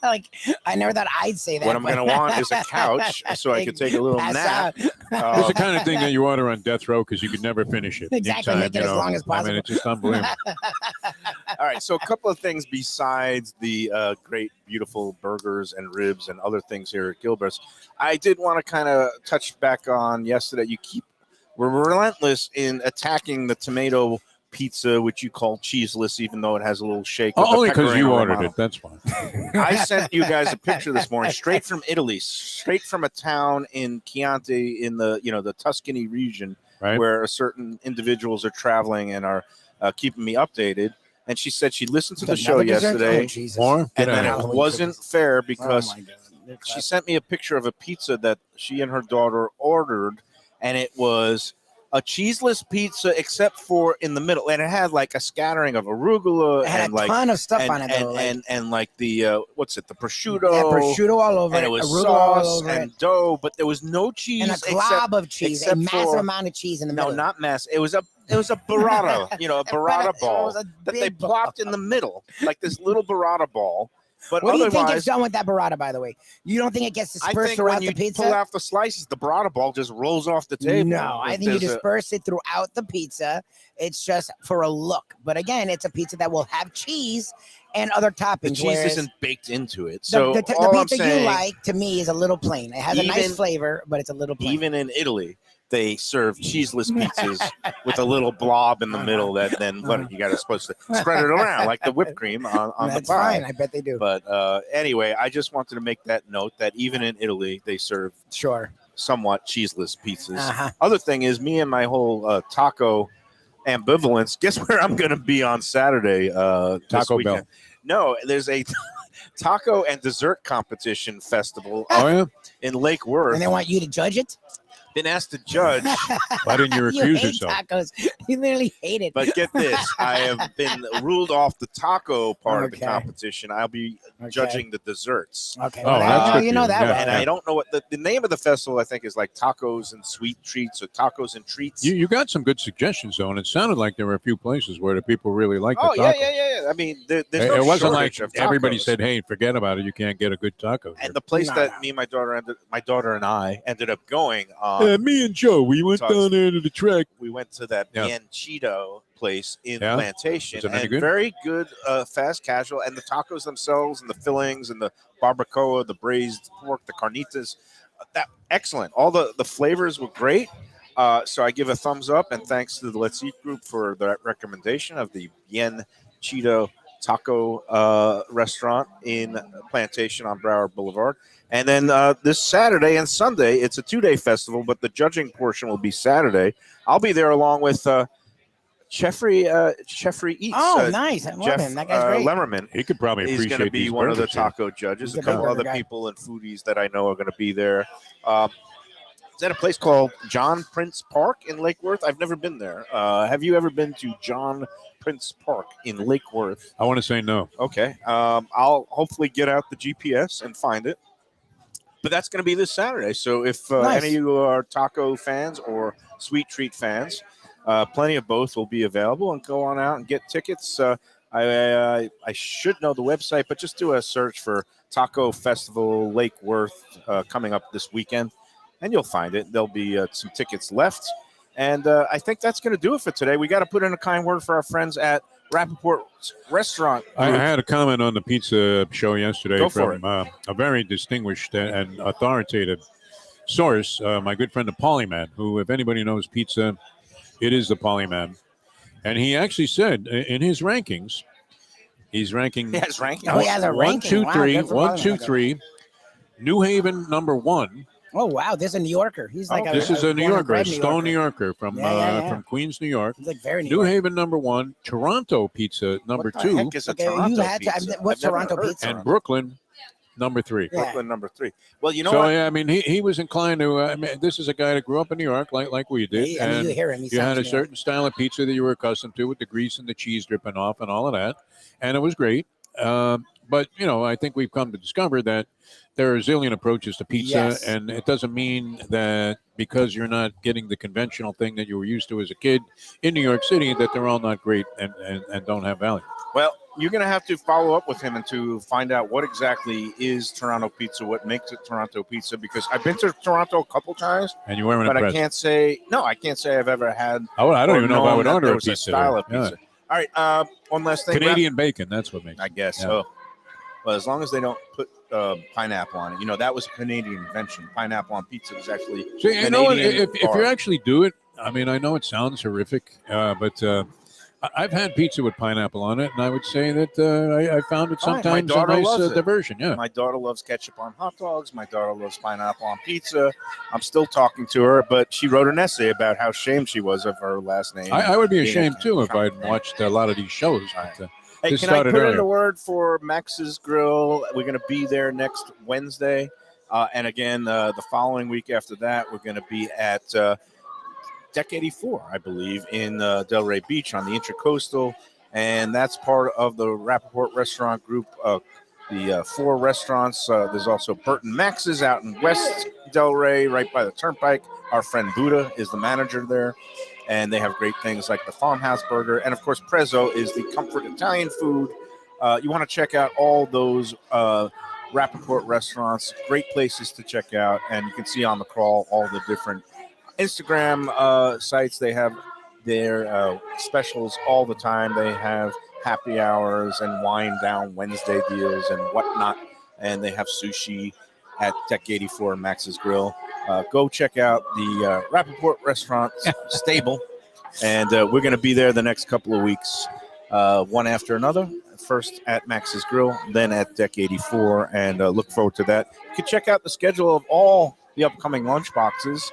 Like, I never thought I'd say that. What I'm going to want is a couch so I could take a little Pass nap. out. It's the kind of thing that you order on death row because you could never finish it. Exactly, in make it as long as I mean, possible. it's just unbelievable. All right, so a couple of things besides the great, beautiful burgers and ribs and other things here at Gilbert's. I did want to kind of touch back on yesterday. We're relentless in attacking the tomato pizza, which you call cheeseless, even though it has a little shake. with the Only because pecorino you ordered romano. it. That's fine. I sent you guys a picture this morning, straight from Italy, straight from a town in Chianti in the Tuscany region, Right. where certain individuals are traveling and are keeping me updated. And she said she listened to the show Another dessert? yesterday, Oh, Jesus. More? and Get then out of it here. wasn't fair because Oh, my God. she sent me a picture of a pizza that she and her daughter ordered, and it was a cheeseless pizza except for in the middle, and it had like a scattering of arugula It had and a like ton of stuff and, on it, though. and like the what's it, the prosciutto, yeah, prosciutto all over and it, it was arugula all sauce over and it, dough, but there was no cheese and a glob of cheese, a except massive for- amount of cheese in the middle. no, not mass. It was a burrata, a burrata It ball was a that they big ball. plopped in the middle, like this little burrata ball. But What do you think otherwise, gets done with that burrata, by the way? You don't think it gets I dispersed think throughout when you the pizza? pull out the slices, the burrata ball just rolls off the table. No, I think you disperse it throughout the pizza. It's just for a look. But again, it's a pizza that will have cheese and other toppings. The cheese whereas isn't baked into it. So the all I'm pizza saying, you like, to me, is a little plain. It has a nice flavor, but it's a little plain. even in Italy, they serve cheeseless pizzas with a little blob in the middle that then what you got to supposed to spread it around like the whipped cream on That's the pie. fine. I bet they do. But anyway, I just wanted to make that note that even in Italy, they serve somewhat cheeseless pizzas. Other thing is, me and my whole taco ambivalence. Guess where I'm going to be on Saturday? Taco Bell. No, there's a taco and dessert competition festival in Lake Worth. And they want you to judge it? Been asked to judge. Why didn't you recuse hate yourself? Tacos. You literally hate it. But get this, I have been ruled off the taco part of the competition. I'll be judging the desserts. Okay. Oh, that's good. You know that. And I don't know what the name of the festival, I think, is like tacos and sweet treats or tacos and treats. You got some good suggestions, though, and it sounded like there were a few places where the people really liked the Oh, tacos. yeah. I mean, there's no It wasn't like shortage of everybody tacos. said, hey, forget about it. You can't get a good taco. And the place that me and my daughter and I ended up going on. Me and Joe, we went down there to the track. We went to that Bien Cheeto place in Plantation. Was it any and good? Very good, fast casual. And the tacos themselves and the fillings and the barbacoa, the braised pork, the carnitas, excellent. All the flavors were great. So I give a thumbs up, and thanks to the Let's Eat group for that recommendation of the Bien Cheeto taco restaurant in Plantation on Broward Boulevard. And then this Saturday and Sunday, it's a 2-day festival, but the judging portion will be Saturday. I'll be there along with Jeffrey Eats. Oh, nice. I love him. That guy's great. Lemmerman. He could probably He's appreciate going to be these one of the burgers here. taco judges. He's A couple a other burger guy. people and foodies that I know are going to be there. Is that a place called John Prince Park in Lake Worth? I've never been there. Have you ever been to John Prince Park in Lake Worth? I want to say no. Okay. I'll hopefully get out the GPS and find it. But that's going to be this Saturday. So if any of you are taco fans or sweet treat fans, plenty of both will be available. And go on out and get tickets. I should know the website, but just do a search for Taco Festival Lake Worth coming up this weekend, and you'll find it. There'll be some tickets left. And I think that's going to do it for today. We got to put in a kind word for our friends at Rappaport's Restaurant Group. I had a comment on the pizza show yesterday Go for from a very distinguished and authoritative source, my good friend the Polyman, who, if anybody knows pizza, it is the Polyman. And he actually said in his rankings, he's ranking. He has rankings. Oh, he has a ranking. 1, 2, 3, Wow, good for 1, 2, Polyman. 3. New Haven #1. Oh, wow. This is a New Yorker. He's like This is a New born and Yorker, a bred stone New Yorker from from Queens, New York. He's like very New New York. Haven #1, Toronto pizza What the #2, heck is a Okay, Toronto you had to- pizza? what's I've never Toronto heard pizza? and Brooklyn #3. Yeah. Brooklyn #3. Well, you know So what? yeah, I mean, he was inclined to. I mean, this is a guy that grew up in New York, like we did, I mean, and you hear him. He you had sounds a New York. certain style of pizza that you were accustomed to, with the grease and the cheese dripping off and all of that, and it was great. But I think we've come to discover that there are a zillion approaches to pizza, Yes. and it doesn't mean that because you're not getting the conventional thing that you were used to as a kid in New York City, that they're all not great and don't have value. Well, you're going to have to follow up with him and to find out what exactly is Toronto pizza, what makes it Toronto pizza, because I've been to Toronto a couple times, And you weren't but impressed. I can't say I've ever had. I don't or even know if I known would that order there a was pizza. style there. of pizza. All right, one last thing. Canadian bacon, that's what makes it. I guess Yeah. so. Well, as long as they don't put pineapple on it. That was a Canadian invention. Pineapple on pizza was actually So, you know what, Canadian. if you actually do it, I mean, I know it sounds horrific, but I've had pizza with pineapple on it, and I would say that I found it Fine. My sometimes a daughter nice loves it. diversion. Yeah. My daughter loves ketchup on hot dogs. My daughter loves pineapple on pizza. I'm still talking to her, but she wrote an essay about how ashamed she was of her last name. I would be being ashamed a too if I'd Trump. watched a lot of these shows. But, Hey, this can I started put in earlier. the word for Max's Grill? We're going to be there next Wednesday. And again, the following week after that, we're going to be at Deck 84, I believe, in Delray Beach on the Intracoastal. And that's part of the Rappaport Restaurant Group, the 4 restaurants. There's also Burton Max's out in West Delray, right by the Turnpike. Our friend Buddha is the manager there. And they have great things like the Farmhouse Burger. And, of course, Prezzo is the comfort Italian food You want to check out all those Rappaport restaurants, great places to check out. And you can see on the crawl all the different Instagram sites. They have their specials all the time. They have happy hours and wine down Wednesday deals and whatnot. And they have sushi at Deck 84 Max's Grill. Go check out the Rappaport restaurant stable. And we're going to be there the next couple of weeks, one after another. First at Max's Grill, then at Deck 84, and look forward to that. You can check out the schedule of all the upcoming lunch boxes.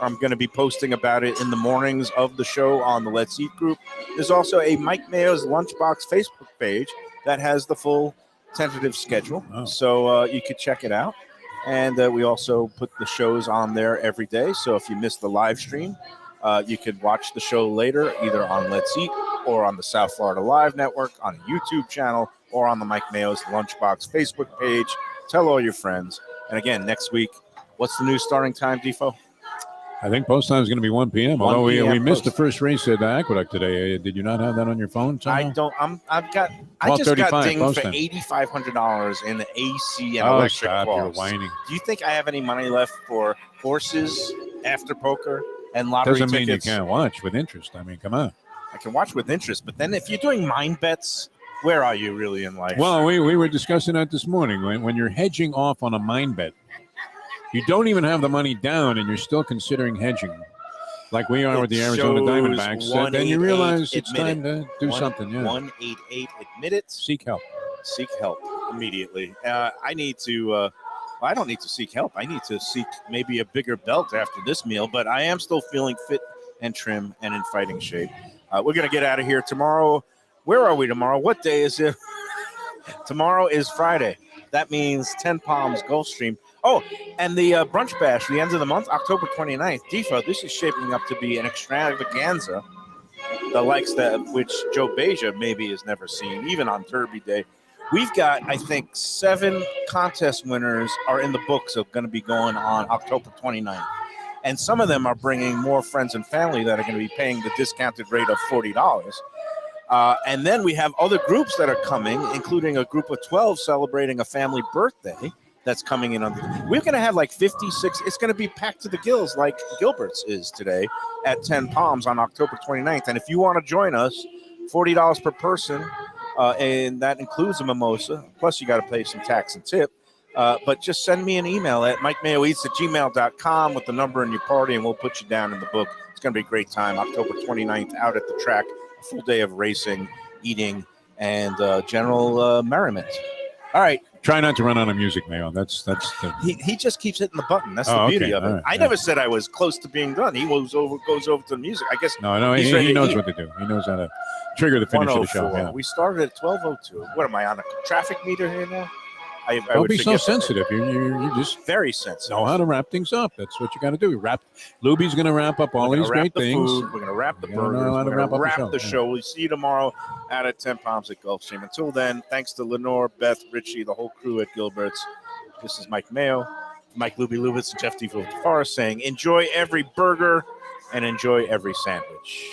I'm going to be posting about it in the mornings of the show on the Let's Eat group. There's also a Mike Mayo's Lunchbox Facebook page that has the full tentative schedule, so you could check it out. And we also put the shows on there every day, so if you missed the live stream, you could watch the show later, either on Let's Eat or on the South Florida Live Network, on a YouTube channel, or on the Mike Mayo's Lunchbox Facebook page. Tell all your friends. And again, next week, what's the new starting time, Defo? I think post time is going to be 1 p.m. 1 Although p.m. we missed the post. first race at the Aqueduct today. Did you not have that on your phone? I somehow? don't. I just got dinged for $8,500 in the AC and electric stop, costs. you're whining. Do you think I have any money left for horses after poker and lottery Doesn't mean you tickets? can't watch with interest. I mean, come on. I can watch with interest, but then if you're doing mind bets, where are you really in life? Well, we were discussing that this morning. When you're hedging off on a mine bet, you don't even have the money down, and you're still considering hedging, like we are with the Arizona Diamondbacks. Then you realize it's time to do something. Yeah. 188 admit it. Seek help. Seek help immediately. I need to. I don't need to seek help. I need to seek maybe a bigger belt after this meal, but I am still feeling fit and trim and in fighting shape. We're going to get out of here tomorrow. Where are we tomorrow? What day is it? Tomorrow is Friday. That means 10 Palms Gulfstream. Oh, and the Brunch Bash, the end of the month, October 29th. Defo, this is shaping up to be an extravaganza, the likes that which Joe Beja maybe has never seen, even on Derby Day. We've got, I think, 7 contest winners are in the books of going to be going on October 29th. And some of them are bringing more friends and family that are going to be paying the discounted rate of $40. And then we have other groups that are coming, including a group of 12 celebrating a family birthday that's coming in. We're going to have like 56. It's going to be packed to the gills like Gilbert's is today at 10 Palms on October 29th. And if you want to join us, $40 per person, and that includes a mimosa. Plus, you got to pay some tax and tip. But just send me an email at mikemayoeats@gmail.com with the number and your party, and we'll put you down in the book. It's going to be a great time. October 29th out at the track. A full day of racing, eating, and general merriment. All right. Try not to run out of music, Mayo. That's the. He just keeps hitting the button. That's the beauty of it. Right, I never said I was close to being done. He goes over to the music. I guess. No, he knows what to do. He knows how to trigger the finish of the show. Yeah. We started at 12:02. What am I on a traffic meter here now? I Don't be so forget that. sensitive. You're just Very sensitive. know how to wrap things up. That's what you got to do. Lubie's going to wrap up all We're these gonna wrap great the things. food. We're going to wrap the You gotta burgers. know how to We're going to wrap up wrap the the show. We'll see you tomorrow out at 10 Palms at Gulfstream. Until then, thanks to Lenore, Beth, Richie, the whole crew at Gilbert's. This is Mike Mayo, Mike Lubie Lubitz, and Jeff DeForest saying, enjoy every burger and enjoy every sandwich.